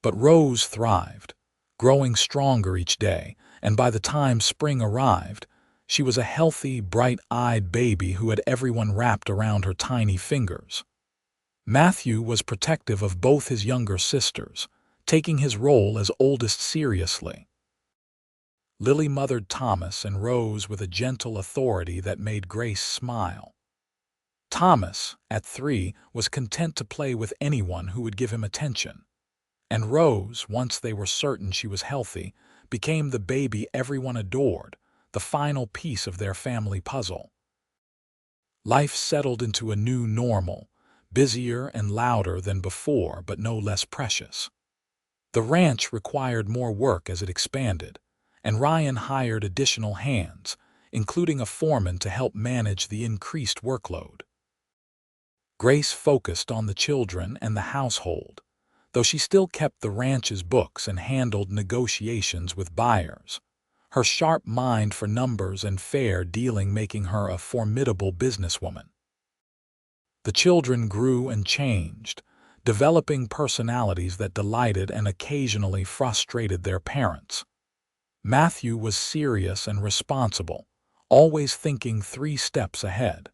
But Rose thrived, growing stronger each day, and by the time spring arrived, she was a healthy, bright-eyed baby who had everyone wrapped around her tiny fingers. Matthew was protective of both his younger sisters, taking his role as oldest seriously. Lily mothered Thomas and Rose with a gentle authority that made Grace smile. Thomas, at 3, was content to play with anyone who would give him attention, and Rose, once they were certain she was healthy, became the baby everyone adored, the final piece of their family puzzle. Life settled into a new normal, busier and louder than before, but no less precious. The ranch required more work as it expanded, and Ryan hired additional hands, including a foreman to help manage the increased workload. Grace focused on the children and the household, though she still kept the ranch's books and handled negotiations with buyers, her sharp mind for numbers and fair dealing making her a formidable businesswoman. The children grew and changed, developing personalities that delighted and occasionally frustrated their parents. Matthew was serious and responsible, always thinking 3 steps ahead.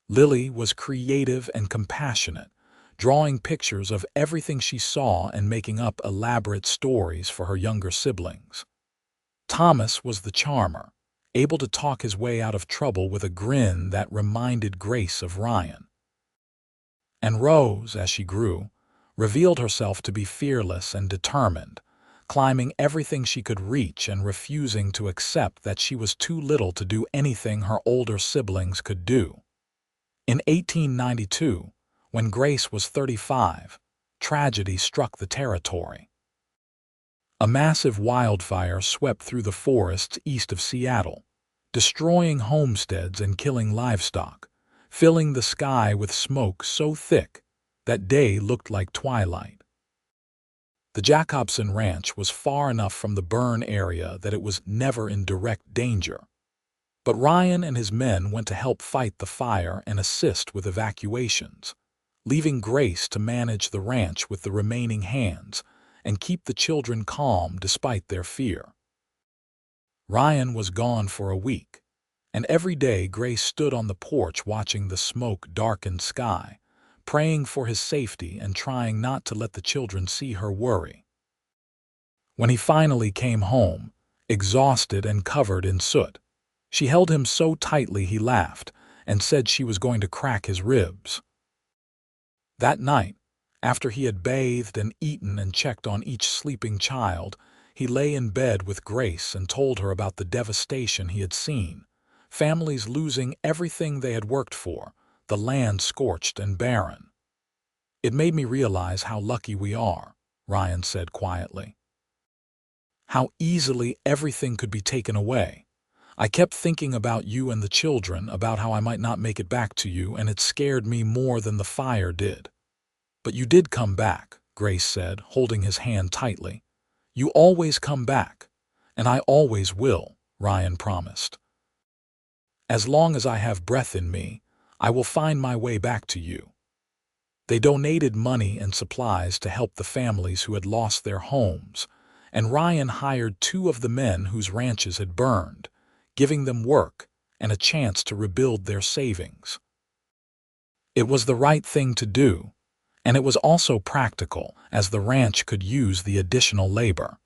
Lily was creative and compassionate, drawing pictures of everything she saw and making up elaborate stories for her younger siblings. Thomas was the charmer, able to talk his way out of trouble with a grin that reminded Grace of Ryan. And Rose, as she grew, revealed herself to be fearless and determined, climbing everything she could reach and refusing to accept that she was too little to do anything her older siblings could do. In 1892, when Grace was 35, tragedy struck the territory. A massive wildfire swept through the forests east of Seattle, destroying homesteads and killing livestock, filling the sky with smoke so thick that day looked like twilight. The Jacobson ranch was far enough from the burn area that it was never in direct danger. But Ryan and his men went to help fight the fire and assist with evacuations, leaving Grace to manage the ranch with the remaining hands and keep the children calm despite their fear. Ryan was gone for a week, and every day Grace stood on the porch watching the smoke-darkened sky, praying for his safety and trying not to let the children see her worry. When he finally came home, exhausted and covered in soot, she held him so tightly he laughed and said she was going to crack his ribs. That night, after he had bathed and eaten and checked on each sleeping child, he lay in bed with Grace and told her about the devastation he had seen, families losing everything they had worked for, the land scorched and barren. "It made me realize how lucky we are," Ryan said quietly. "How easily everything could be taken away. I kept thinking about you and the children, about how I might not make it back to you, and it scared me more than the fire did. But you did come back," Grace said, holding his hand tightly. "You always come back, and I always will," Ryan promised. "As long as I have breath in me, I will find my way back to you." They donated money and supplies to help the families who had lost their homes, and Ryan hired 2 of the men whose ranches had burned, giving them work and a chance to rebuild their savings. It was the right thing to do, and it was also practical, as the ranch could use the additional labor.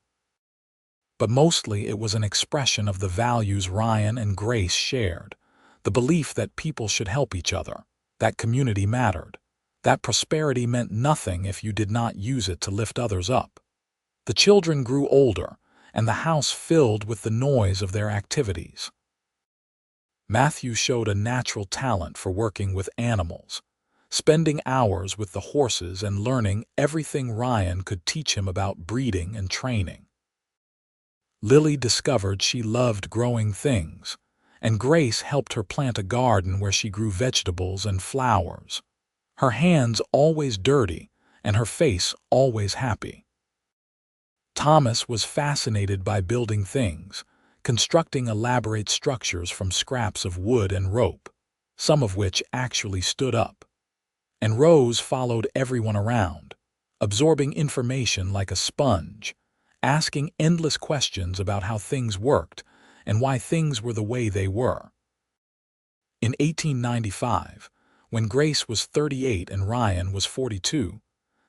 But mostly it was an expression of the values Ryan and Grace shared, the belief that people should help each other, that community mattered, that prosperity meant nothing if you did not use it to lift others up. The children grew older, and the house filled with the noise of their activities. Matthew showed a natural talent for working with animals, spending hours with the horses and learning everything Ryan could teach him about breeding and training. Lily discovered she loved growing things, and Grace helped her plant a garden where she grew vegetables and flowers, her hands always dirty and her face always happy. Thomas was fascinated by building things, constructing elaborate structures from scraps of wood and rope, some of which actually stood up. And Rose followed everyone around, absorbing information like a sponge, asking endless questions about how things worked and why things were the way they were. In 1895, when Grace was 38 and Ryan was 42,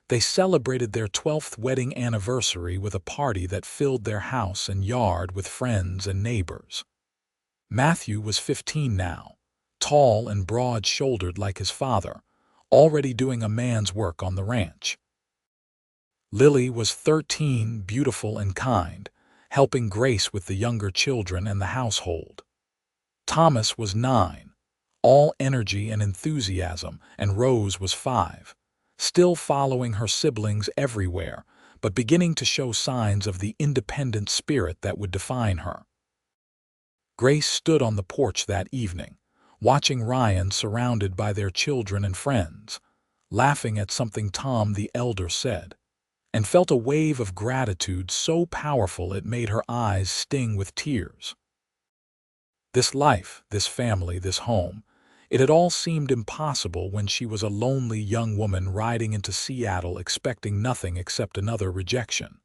they celebrated their 12th wedding anniversary with a party that filled their house and yard with friends and neighbors. Matthew was 15 now, tall and broad-shouldered like his father, already doing a man's work on the ranch. Lily was 13, beautiful and kind, helping Grace with the younger children and the household. Thomas was 9, all energy and enthusiasm, and Rose was 5. Still following her siblings everywhere, but beginning to show signs of the independent spirit that would define her. Grace stood on the porch that evening, watching Ryan surrounded by their children and friends, laughing at something Tom the elder said, and felt a wave of gratitude so powerful it made her eyes sting with tears. This life, this family, this home, it had all seemed impossible when she was a lonely young woman riding into Seattle expecting nothing except another rejection.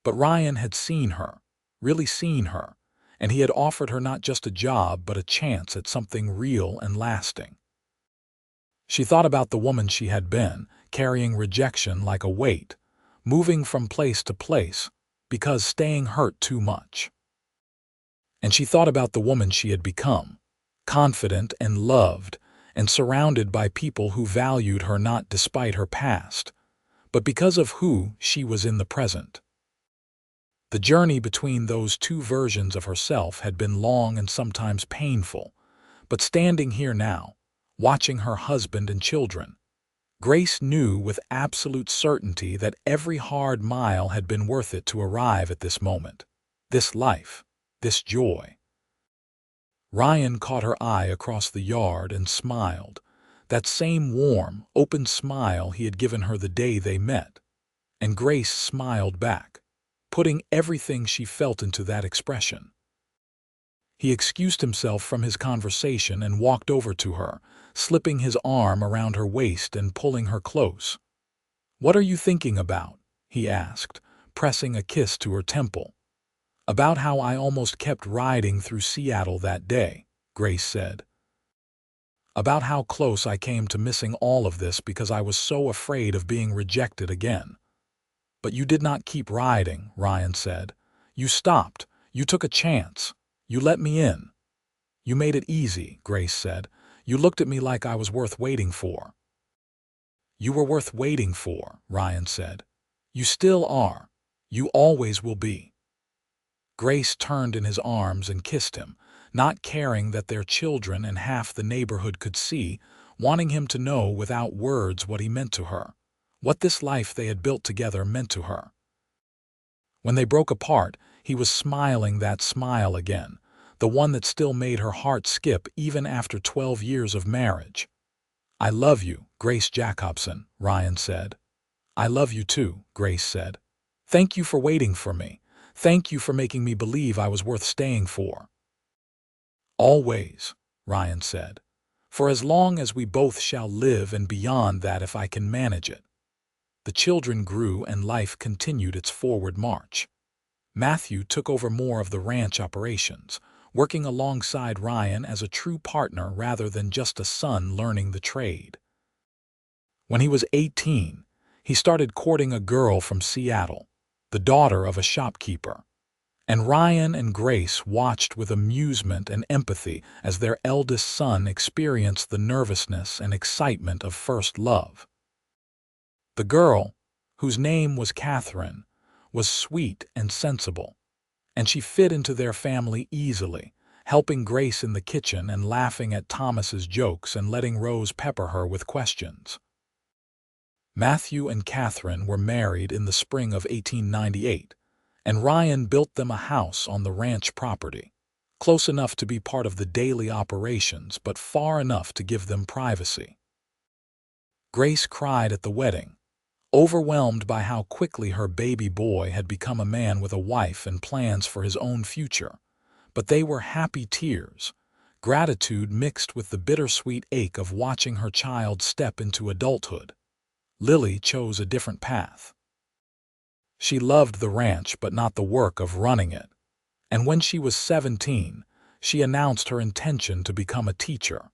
But Ryan had seen her, really seen her, and he had offered her not just a job but a chance at something real and lasting. She thought about the woman she had been, carrying rejection like a weight, moving from place to place, because staying hurt too much. And she thought about the woman she had become, confident and loved, and surrounded by people who valued her not despite her past, but because of who she was in the present. The journey between those 2 versions of herself had been long and sometimes painful, but standing here now, watching her husband and children, Grace knew with absolute certainty that every hard mile had been worth it to arrive at this moment, this life, this joy. Ryan caught her eye across the yard and smiled, that same warm, open smile he had given her the day they met, and Grace smiled back, putting everything she felt into that expression. He excused himself from his conversation and walked over to her, slipping his arm around her waist and pulling her close. "What are you thinking about?" he asked, pressing a kiss to her temple. "About how I almost kept riding through Seattle that day," Grace said. "About how close I came to missing all of this because I was so afraid of being rejected again." "But you did not keep riding," Ryan said. "You stopped. You took a chance. You let me in." "You made it easy," Grace said. "You looked at me like I was worth waiting for." "You were worth waiting for," Ryan said. "You still are. You always will be." Grace turned in his arms and kissed him, not caring that their children and half the neighborhood could see, wanting him to know without words what he meant to her, what this life they had built together meant to her. When they broke apart, he was smiling that smile again, the one that still made her heart skip even after 12 years of marriage. "I love you, Grace Jacobson," Ryan said. "I love you too," Grace said. "Thank you for waiting for me. Thank you for making me believe I was worth staying for." "Always," Ryan said. "For as long as we both shall live and beyond that if I can manage it." The children grew and life continued its forward march. Matthew took over more of the ranch operations, working alongside Ryan as a true partner rather than just a son learning the trade. When he was 18, he started courting a girl from Seattle, the daughter of a shopkeeper. And Ryan and Grace watched with amusement and empathy as their eldest son experienced the nervousness and excitement of first love. The girl, whose name was Catherine, was sweet and sensible, and she fit into their family easily, helping Grace in the kitchen and laughing at Thomas's jokes and letting Rose pepper her with questions. Matthew and Catherine were married in the spring of 1898, and Ryan built them a house on the ranch property, close enough to be part of the daily operations but far enough to give them privacy. Grace cried at the wedding, overwhelmed by how quickly her baby boy had become a man with a wife and plans for his own future. But they were happy tears, gratitude mixed with the bittersweet ache of watching her child step into adulthood. Lily chose a different path. She loved the ranch but not the work of running it, and when she was 17, she announced her intention to become a teacher.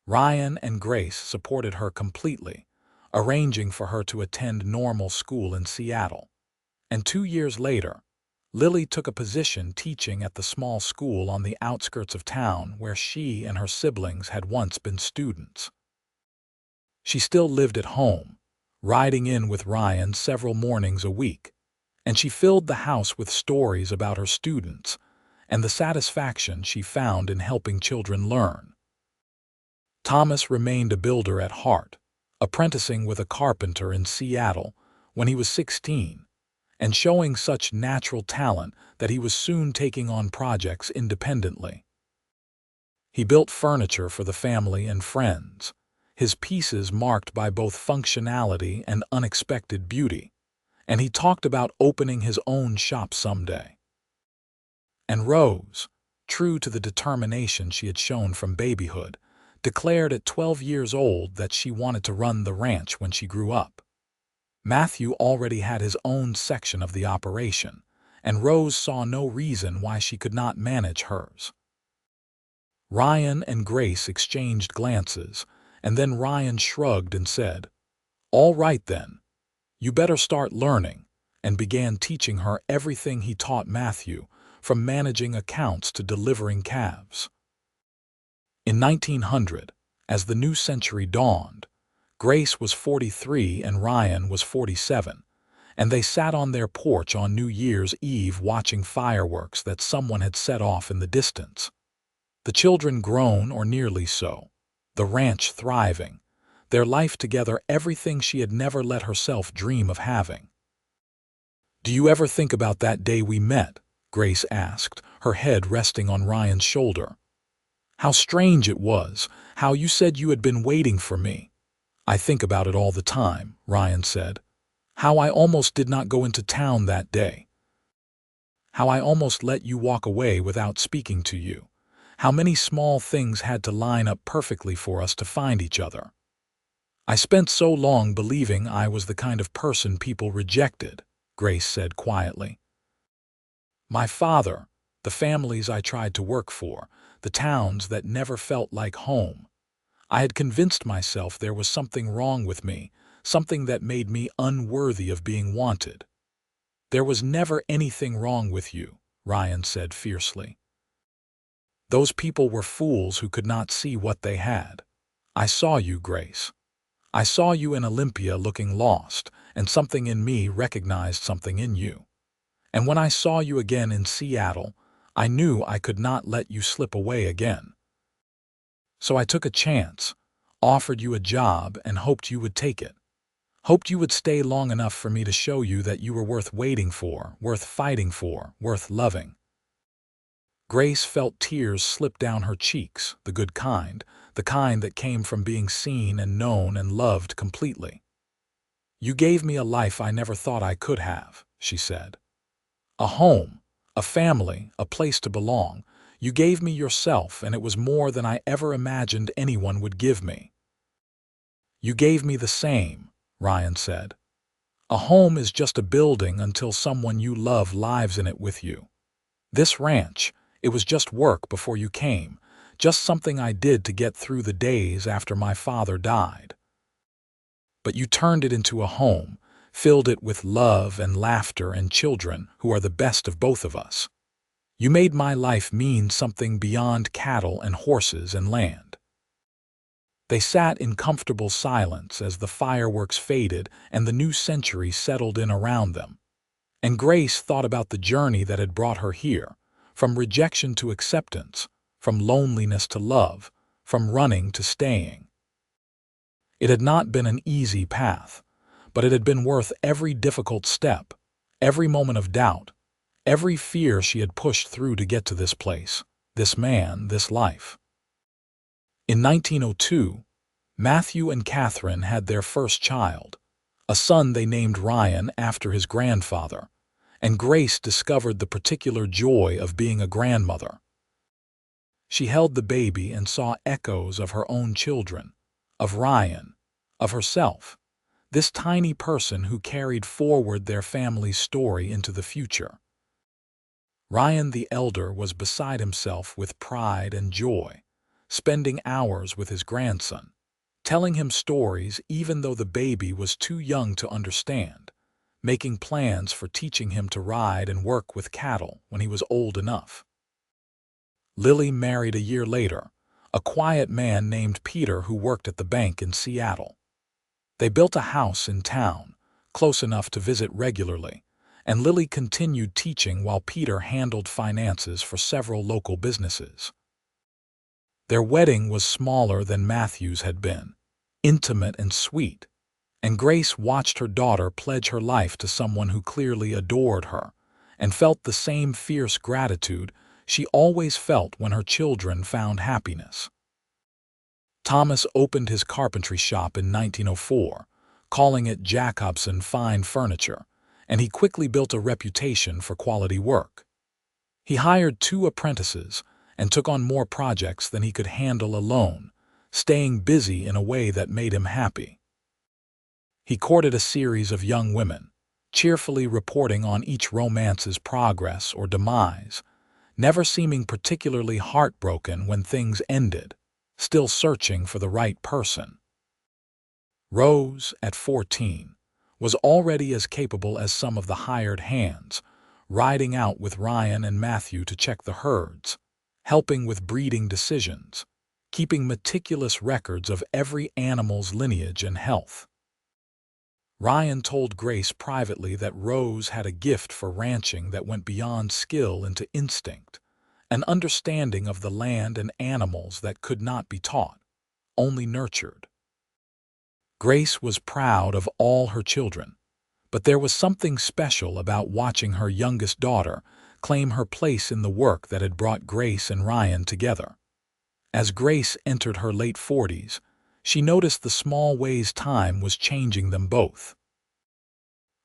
Ryan and Grace supported her completely, arranging for her to attend normal school in Seattle. And 2 years later, Lily took a position teaching at the small school on the outskirts of town where she and her siblings had once been students. She still lived at home, riding in with Ryan several mornings a week, and she filled the house with stories about her students and the satisfaction she found in helping children learn. Thomas remained a builder at heart, apprenticing with a carpenter in Seattle when he was 16, and showing such natural talent that he was soon taking on projects independently. He built furniture for the family and friends, his pieces marked by both functionality and unexpected beauty, and he talked about opening his own shop someday. And Rose, true to the determination she had shown from babyhood, declared at 12 years old that she wanted to run the ranch when she grew up. Matthew already had his own section of the operation, and Rose saw no reason why she could not manage hers. Ryan and Grace exchanged glances, and then Ryan shrugged and said, "All right then, you better start learning," and began teaching her everything he taught Matthew, from managing accounts to delivering calves. In 1900, as the new century dawned, Grace was 43 and Ryan was 47, and they sat on their porch on New Year's Eve watching fireworks that someone had set off in the distance. The children grown or nearly so, the ranch thriving, their life together everything she had never let herself dream of having. "Do you ever think about that day we met?" Grace asked, her head resting on Ryan's shoulder. "How strange it was, how you said you had been waiting for me." "I think about it all the time," Ryan said. "How I almost did not go into town that day. How I almost let you walk away without speaking to you. How many small things had to line up perfectly for us to find each other. I spent so long believing I was the kind of person people rejected," Grace said quietly. "My father, the families I tried to work for, the towns that never felt like home. I had convinced myself there was something wrong with me, something that made me unworthy of being wanted." "There was never anything wrong with you," Ryan said fiercely. "Those people were fools who could not see what they had. I saw you, Grace. I saw you in Olympia looking lost, and something in me recognized something in you. And when I saw you again in Seattle, I knew I could not let you slip away again. So I took a chance, offered you a job, and hoped you would take it. Hoped you would stay long enough for me to show you that you were worth waiting for, worth fighting for, worth loving." Grace felt tears slip down her cheeks, the good kind, the kind that came from being seen and known and loved completely. "You gave me a life I never thought I could have," she said. "A home, a family, a place to belong. You gave me yourself, and it was more than I ever imagined anyone would give me." "You gave me the same," Ryan said. A home is just a building until someone you love lives in it with you. This ranch, it was just work before you came, just something I did to get through the days after my father died. But you turned it into a home, filled it with love and laughter and children who are the best of both of us. You made my life mean something beyond cattle and horses and land. They sat in comfortable silence as the fireworks faded and the new century settled in around them. And Grace thought about the journey that had brought her here, from rejection to acceptance, from loneliness to love, from running to staying. It had not been an easy path, but it had been worth every difficult step, every moment of doubt, every fear she had pushed through to get to this place, this man, this life. In 1902, Matthew and Catherine had their first child, a son they named Ryan after his grandfather, and Grace discovered the particular joy of being a grandmother. She held the baby and saw echoes of her own children, of Ryan, of herself, this tiny person who carried forward their family's story into the future. Ryan the elder was beside himself with pride and joy, spending hours with his grandson, telling him stories even though the baby was too young to understand, making plans for teaching him to ride and work with cattle when he was old enough. Lily married a year later, a quiet man named Peter who worked at the bank in Seattle. They built a house in town, close enough to visit regularly, and Lily continued teaching while Peter handled finances for several local businesses. Their wedding was smaller than Matthew's had been, intimate and sweet, and Grace watched her daughter pledge her life to someone who clearly adored her and felt the same fierce gratitude she always felt when her children found happiness. Thomas opened his carpentry shop in 1904, calling it Jacobson Fine Furniture, and he quickly built a reputation for quality work. He hired 2 apprentices and took on more projects than he could handle alone, staying busy in a way that made him happy. He courted a series of young women, cheerfully reporting on each romance's progress or demise, never seeming particularly heartbroken when things ended, still searching for the right person. Rose, at 14, was already as capable as some of the hired hands, riding out with Ryan and Matthew to check the herds, helping with breeding decisions, keeping meticulous records of every animal's lineage and health. Ryan told Grace privately that Rose had a gift for ranching that went beyond skill into instinct, an understanding of the land and animals that could not be taught, only nurtured. Grace was proud of all her children, but there was something special about watching her youngest daughter claim her place in the work that had brought Grace and Ryan together. As Grace entered her late 40s, she noticed the small ways time was changing them both.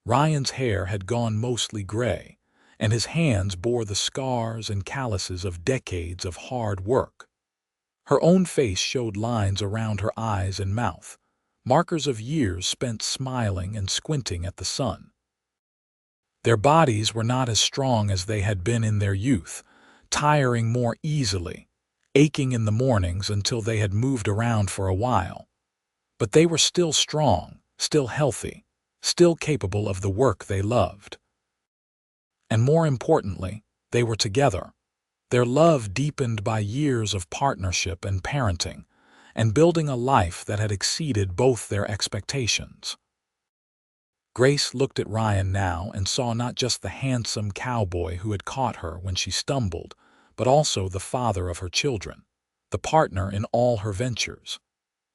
Ryan's hair had gone mostly gray, and his hands bore the scars and calluses of decades of hard work. Her own face showed lines around her eyes and mouth, markers of years spent smiling and squinting at the sun. Their bodies were not as strong as they had been in their youth, tiring more easily, aching in the mornings until they had moved around for a while. But they were still strong, still healthy, still capable of the work they loved. And more importantly, they were together, their love deepened by years of partnership and parenting, and building a life that had exceeded both their expectations. Grace looked at Ryan now and saw not just the handsome cowboy who had caught her when she stumbled, but also the father of her children, the partner in all her ventures,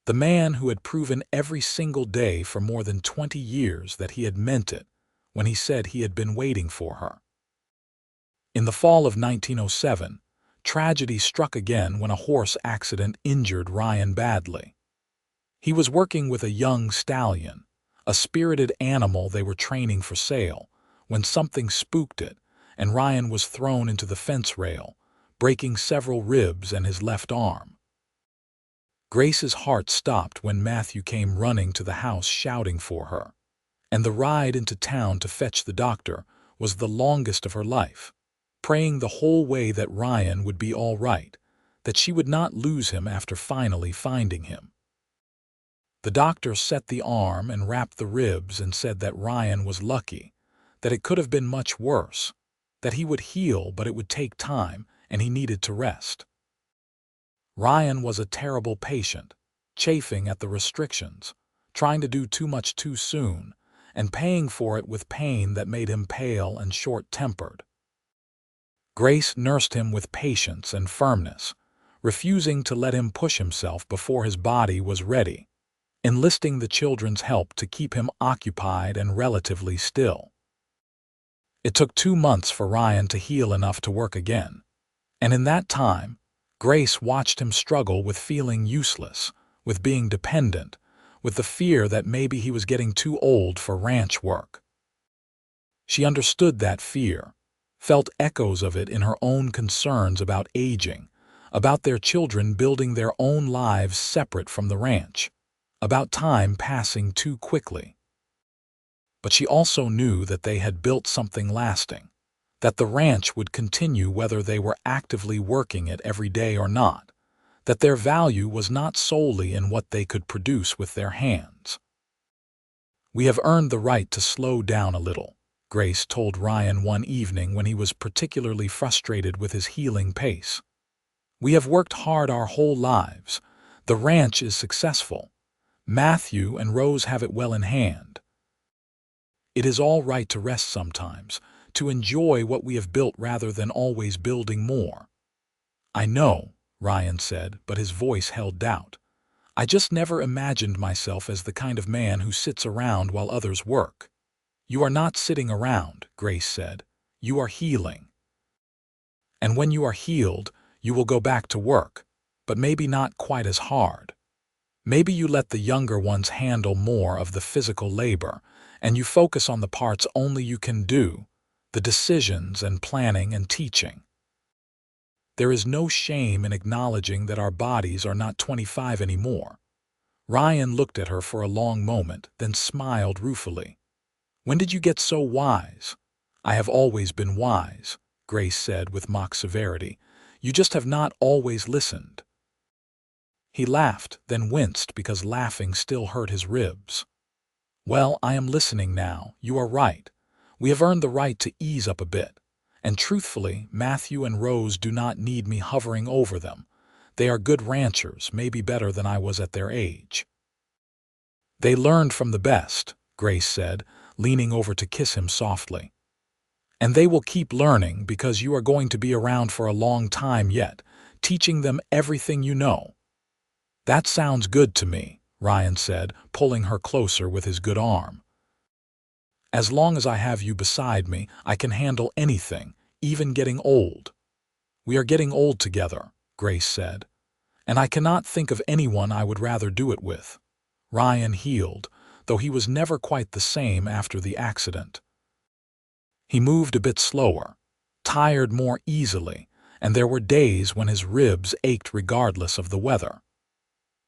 the man who had proven every single day for more than 20 years that he had meant it when he said he had been waiting for her. In the fall of 1907, tragedy struck again when a horse accident injured Ryan badly. He was working with a young stallion, a spirited animal they were training for sale, when something spooked it, and Ryan was thrown into the fence rail, breaking several ribs and his left arm. Grace's heart stopped when Matthew came running to the house shouting for her. and the ride into town to fetch the doctor was the longest of her life, praying the whole way that Ryan would be all right, that she would not lose him after finally finding him. The doctor set the arm and wrapped the ribs and said that Ryan was lucky, that it could have been much worse, that he would heal but it would take time and he needed to rest. Ryan was a terrible patient, chafing at the restrictions, trying to do too much too soon, and paying for it with pain that made him pale and short-tempered. Grace nursed him with patience and firmness, refusing to let him push himself before his body was ready, enlisting the children's help to keep him occupied and relatively still. It took 2 months for Ryan to heal enough to work again, and in that time, Grace watched him struggle with feeling useless, with being dependent, with the fear that maybe he was getting too old for ranch work. She understood that fear, felt echoes of it in her own concerns about aging, about their children building their own lives separate from the ranch, about time passing too quickly. But she also knew that they had built something lasting, that the ranch would continue whether they were actively working it every day or not, that their value was not solely in what they could produce with their hands. "We have earned the right to slow down a little," Grace told Ryan one evening when he was particularly frustrated with his healing pace. "We have worked hard our whole lives. The ranch is successful. Matthew and Rose have it well in hand. It is all right to rest sometimes, to enjoy what we have built rather than always building more." "I know," Ryan said, but his voice held doubt. "I just never imagined myself as the kind of man who sits around while others work." "You are not sitting around," Grace said. "You are healing. And when you are healed, you will go back to work, but maybe not quite as hard. Maybe you let the younger ones handle more of the physical labor, and you focus on the parts only you can do, the decisions and planning and teaching. There is no shame in acknowledging that our bodies are not 25 anymore." Ryan looked at her for a long moment, then smiled ruefully. "When did you get so wise?" "I have always been wise," Grace said with mock severity. "You just have not always listened." He laughed, then winced because laughing still hurt his ribs. "Well, I am listening now. You are right. We have earned the right to ease up a bit. And truthfully, Matthew and Rose do not need me hovering over them. They are good ranchers, maybe better than I was at their age." "They learned from the best," Grace said, leaning over to kiss him softly. "And they will keep learning because you are going to be around for a long time yet, teaching them everything you know." "That sounds good to me," Ryan said, pulling her closer with his good arm. "As long as I have you beside me, I can handle anything, even getting old." "We are getting old together," Grace said. "And I cannot think of anyone I would rather do it with." Ryan healed, though he was never quite the same after the accident. He moved a bit slower, tired more easily, and there were days when his ribs ached regardless of the weather.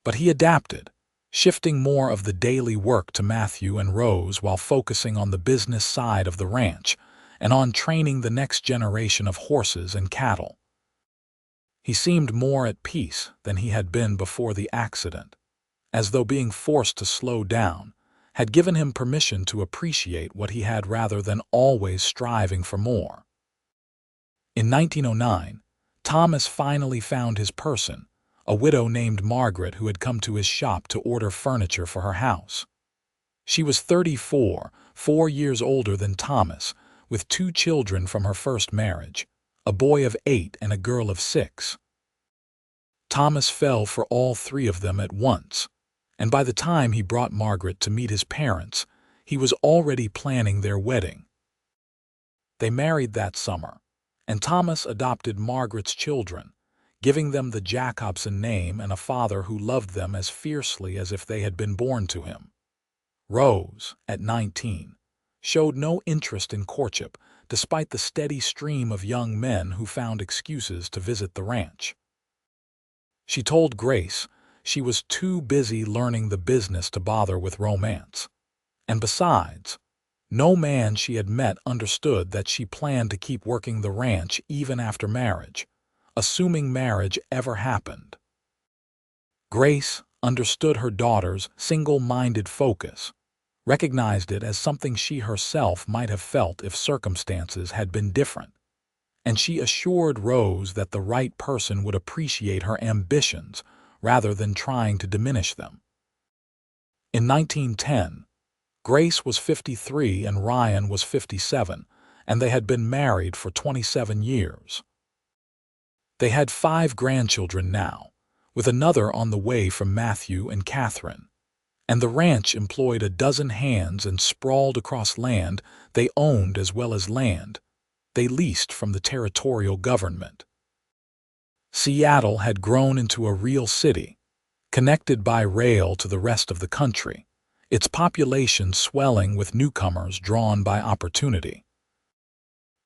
But he adapted, shifting more of the daily work to Matthew and Rose while focusing on the business side of the ranch and on training the next generation of horses and cattle. He seemed more at peace than he had been before the accident, as though being forced to slow down had given him permission to appreciate what he had rather than always striving for more. In 1909, Thomas finally found his person, a widow named Margaret who had come to his shop to order furniture for her house. She was 34, 4 years older than Thomas, with 2 children from her first marriage, a boy of 8 and a girl of 6. Thomas fell for all 3 of them at once, and by the time he brought Margaret to meet his parents, he was already planning their wedding. They married that summer, and Thomas adopted Margaret's children, giving them the Jacobson name and a father who loved them as fiercely as if they had been born to him. Rose, at 19, showed no interest in courtship despite the steady stream of young men who found excuses to visit the ranch. She told Grace she was too busy learning the business to bother with romance, And besides, no man she had met understood that she planned to keep working the ranch even after marriage, assuming marriage ever happened. Grace understood her daughter's single-minded focus, recognized it as something she herself might have felt if circumstances had been different, and she assured Rose that the right person would appreciate her ambitions rather than trying to diminish them. In 1910, Grace was 53 and Ryan was 57, and they had been married for 27 years. They had 5 grandchildren now, with another on the way from Matthew and Catherine, and the ranch employed a dozen hands and sprawled across land they owned as well as land they leased from the territorial government. Seattle had grown into a real city, connected by rail to the rest of the country, its population swelling with newcomers drawn by opportunity.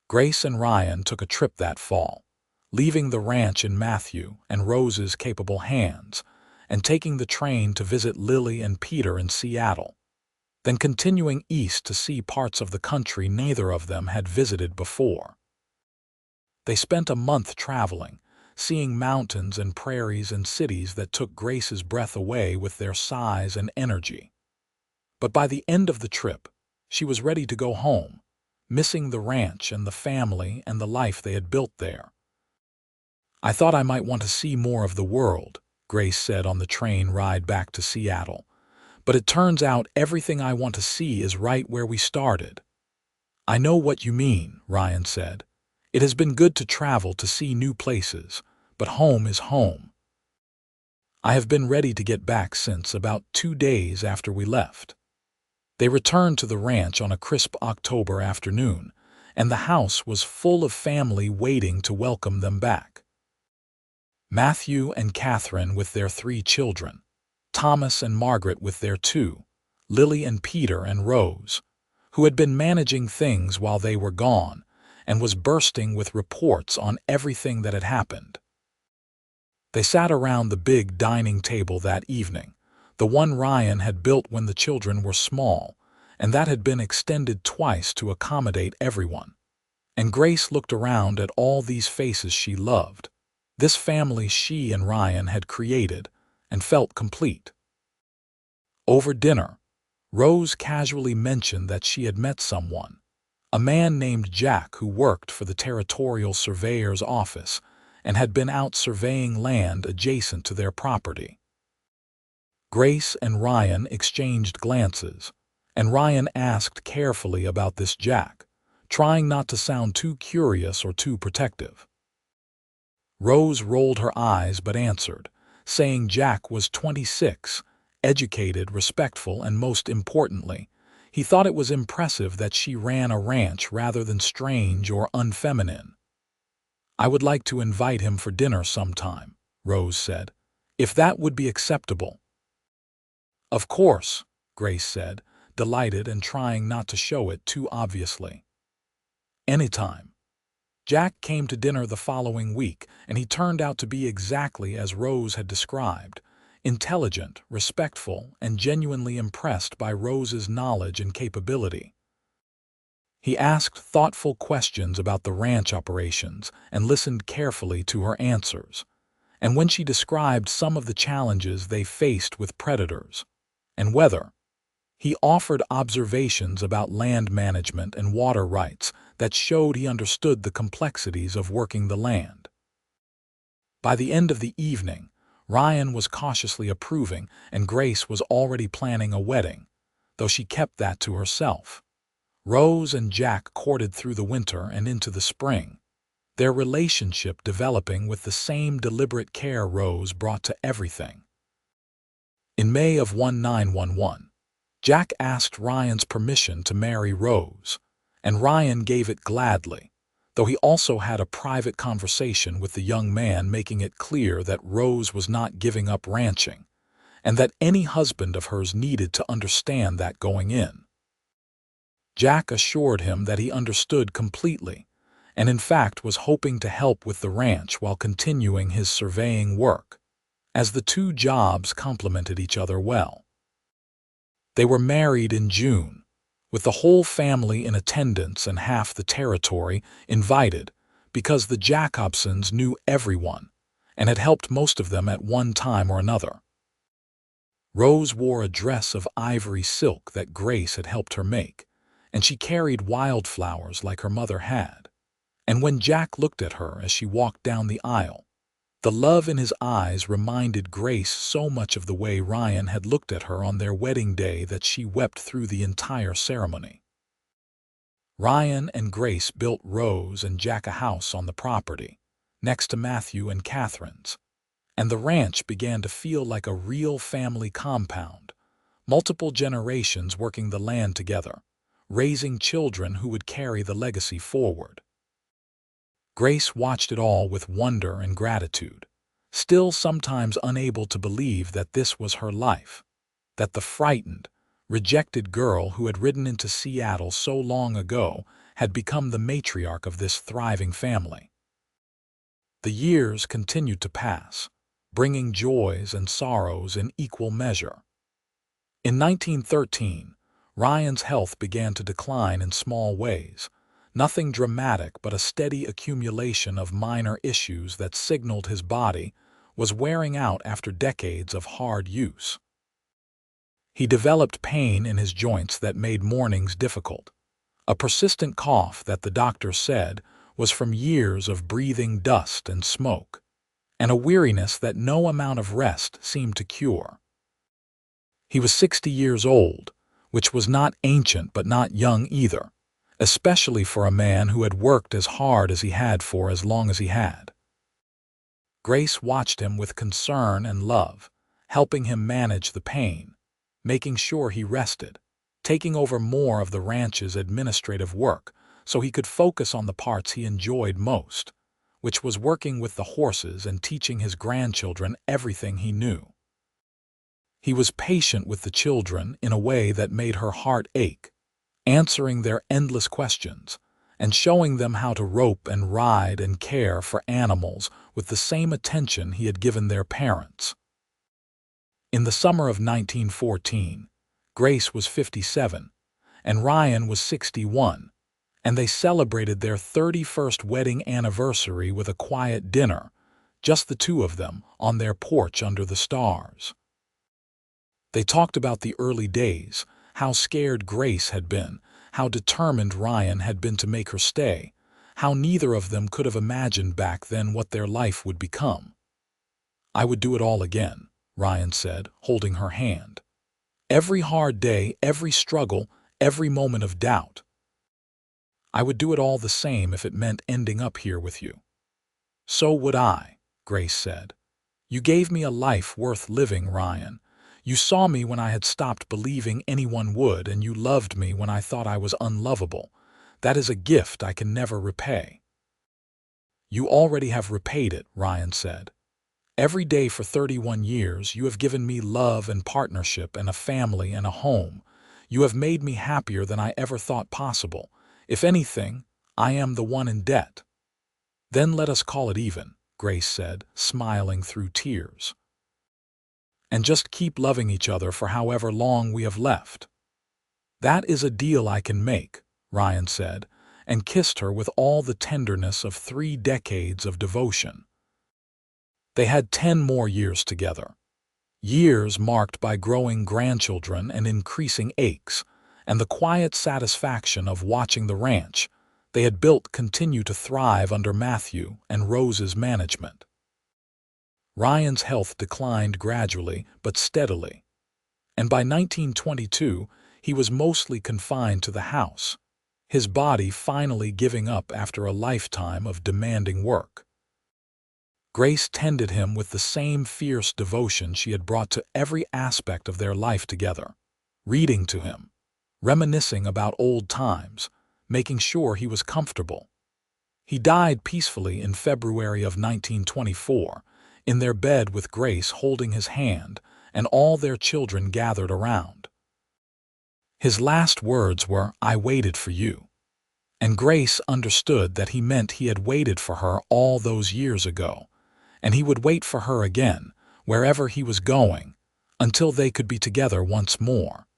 Grace and Ryan took a trip that fall, leaving the ranch in Matthew and Rose's capable hands, and taking the train to visit Lily and Peter in Seattle, then continuing east to see parts of the country neither of them had visited before. They spent a month traveling, seeing mountains and prairies and cities that took Grace's breath away with their size and energy. But by the end of the trip, she was ready to go home, missing the ranch and the family and the life they had built there. "I thought I might want to see more of the world," Grace said on the train ride back to Seattle. "But it turns out everything I want to see is right where we started." "I know what you mean," Ryan said. "It has been good to travel to see new places, but home is home." "I have been ready to get back since about 2 days after we left." They returned to the ranch on a crisp October afternoon, and the house was full of family waiting to welcome them back. Matthew and Catherine with their 3 children, Thomas and Margaret with their 2, Lily and Peter and Rose, who had been managing things while they were gone and was bursting with reports on everything that had happened. They sat around the big dining table that evening, the one Ryan had built when the children were small, and that had been extended twice to accommodate everyone. And Grace looked around at all these faces she loved, this family she and Ryan had created, and felt complete. Over dinner, Rose casually mentioned that she had met someone, a man named Jack who worked for the territorial surveyor's office and had been out surveying land adjacent to their property. Grace and Ryan exchanged glances, and Ryan asked carefully about this Jack, trying not to sound too curious or too protective. Rose rolled her eyes but answered, saying Jack was 26, educated, respectful, and most importantly, he thought it was impressive that she ran a ranch rather than strange or unfeminine. "I would like to invite him for dinner sometime," Rose said, "if that would be acceptable." "Of course," Grace said, delighted and trying not to show it too obviously. "Anytime." Jack came to dinner the following week, and he turned out to be exactly as Rose had described, intelligent, respectful, and genuinely impressed by Rose's knowledge and capability. He asked thoughtful questions about the ranch operations and listened carefully to her answers, and when she described some of the challenges they faced with predators and weather, he offered observations about land management and water rights that showed he understood the complexities of working the land. By the end of the evening, Ryan was cautiously approving and Grace was already planning a wedding, though she kept that to herself. Rose and Jack courted through the winter and into the spring, their relationship developing with the same deliberate care Rose brought to everything. In May of 1911, Jack asked Ryan's permission to marry Rose, and Ryan gave it gladly, though he also had a private conversation with the young man making it clear that Rose was not giving up ranching, and that any husband of hers needed to understand that going in. Jack assured him that he understood completely, and in fact was hoping to help with the ranch while continuing his surveying work, as the 2 jobs complemented each other well. They were married in June, with the whole family in attendance and half the territory invited, because the Jacobsons knew everyone and had helped most of them at one time or another. Rose wore a dress of ivory silk that Grace had helped her make, and she carried wildflowers like her mother had. And when Jack looked at her as she walked down the aisle, the love in his eyes reminded Grace so much of the way Ryan had looked at her on their wedding day that she wept through the entire ceremony. Ryan and Grace built Rose and Jack a house on the property, next to Matthew and Catherine's, and the ranch began to feel like a real family compound, multiple generations working the land together, raising children who would carry the legacy forward. Grace watched it all with wonder and gratitude, still sometimes unable to believe that this was her life, that the frightened, rejected girl who had ridden into Seattle so long ago had become the matriarch of this thriving family. The years continued to pass, bringing joys and sorrows in equal measure. In 1913, Ryan's health began to decline in small ways, nothing dramatic but a steady accumulation of minor issues that signaled his body was wearing out after decades of hard use. He developed pain in his joints that made mornings difficult, a persistent cough that the doctor said was from years of breathing dust and smoke, and a weariness that no amount of rest seemed to cure. He was 60 years old, which was not ancient but not young either, especially for a man who had worked as hard as he had for as long as he had. Grace watched him with concern and love, helping him manage the pain, making sure he rested, taking over more of the ranch's administrative work so he could focus on the parts he enjoyed most, which was working with the horses and teaching his grandchildren everything he knew. He was patient with the children in a way that made her heart ache, answering their endless questions and showing them how to rope and ride and care for animals with the same attention he had given their parents. In the summer of 1914, Grace was 57 and Ryan was 61, and they celebrated their 31st wedding anniversary with a quiet dinner, just the two of them on their porch under the stars. They talked about the early days, how scared Grace had been, how determined Ryan had been to make her stay, how neither of them could have imagined back then what their life would become. "I would do it all again," Ryan said, holding her hand. "Every hard day, every struggle, every moment of doubt. I would do it all the same if it meant ending up here with you." "So would I," Grace said. "You gave me a life worth living, Ryan. You saw me when I had stopped believing anyone would, and you loved me when I thought I was unlovable. That is a gift I can never repay." "You already have repaid it," Ryan said. "Every day for 31 years you have given me love and partnership and a family and a home. You have made me happier than I ever thought possible. If anything, I am the one in debt." "Then let us call it even," Grace said, smiling through tears. "And just keep loving each other for however long we have left." "That is a deal I can make," Ryan said, and kissed her with all the tenderness of 3 decades of devotion. They had 10 more years together. Years marked by growing grandchildren and increasing aches, and the quiet satisfaction of watching the ranch they had built continue to thrive under Matthew and Rose's management. Ryan's health declined gradually but steadily, and by 1922 he was mostly confined to the house, his body finally giving up after a lifetime of demanding work. Grace tended him with the same fierce devotion she had brought to every aspect of their life together, reading to him, reminiscing about old times, making sure he was comfortable. He died peacefully in February of 1924, in their bed with Grace holding his hand and all their children gathered around. His last words were, "I waited for you," and Grace understood that he meant he had waited for her all those years ago, and he would wait for her again, wherever he was going, until they could be together once more.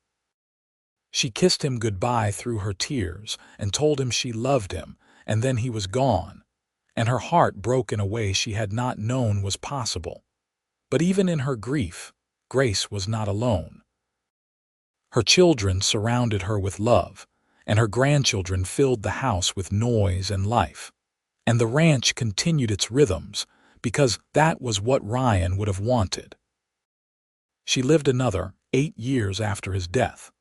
She kissed him goodbye through her tears and told him she loved him, and then he was gone, and her heart broke in a way she had not known was possible. But even in her grief, Grace was not alone. Her children surrounded her with love, and her grandchildren filled the house with noise and life. And the ranch continued its rhythms, because that was what Ryan would have wanted. She lived another 8 years after his death,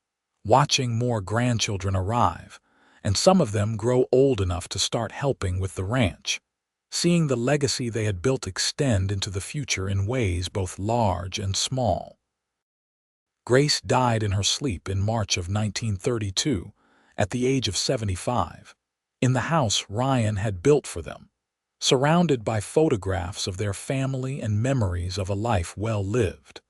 watching more grandchildren arrive, and some of them grow old enough to start helping with the ranch, seeing the legacy they had built extend into the future in ways both large and small. Grace died in her sleep in March of 1932, at the age of 75, in the house Ryan had built for them, surrounded by photographs of their family and memories of a life well lived.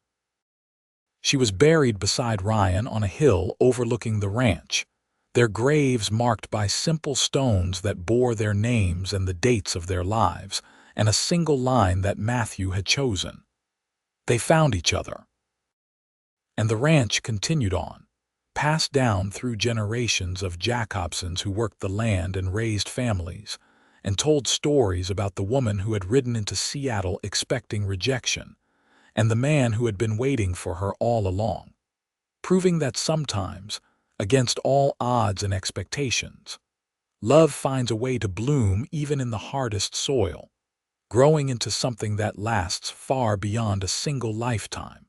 She was buried beside Ryan on a hill overlooking the ranch, their graves marked by simple stones that bore their names and the dates of their lives, and a single line that Matthew had chosen. They found each other. And the ranch continued on, passed down through generations of Jacobsons who worked the land and raised families, and told stories about the woman who had ridden into Seattle expecting rejection, and the man who had been waiting for her all along, proving that sometimes, against all odds and expectations, love finds a way to bloom even in the hardest soil, growing into something that lasts far beyond a single lifetime.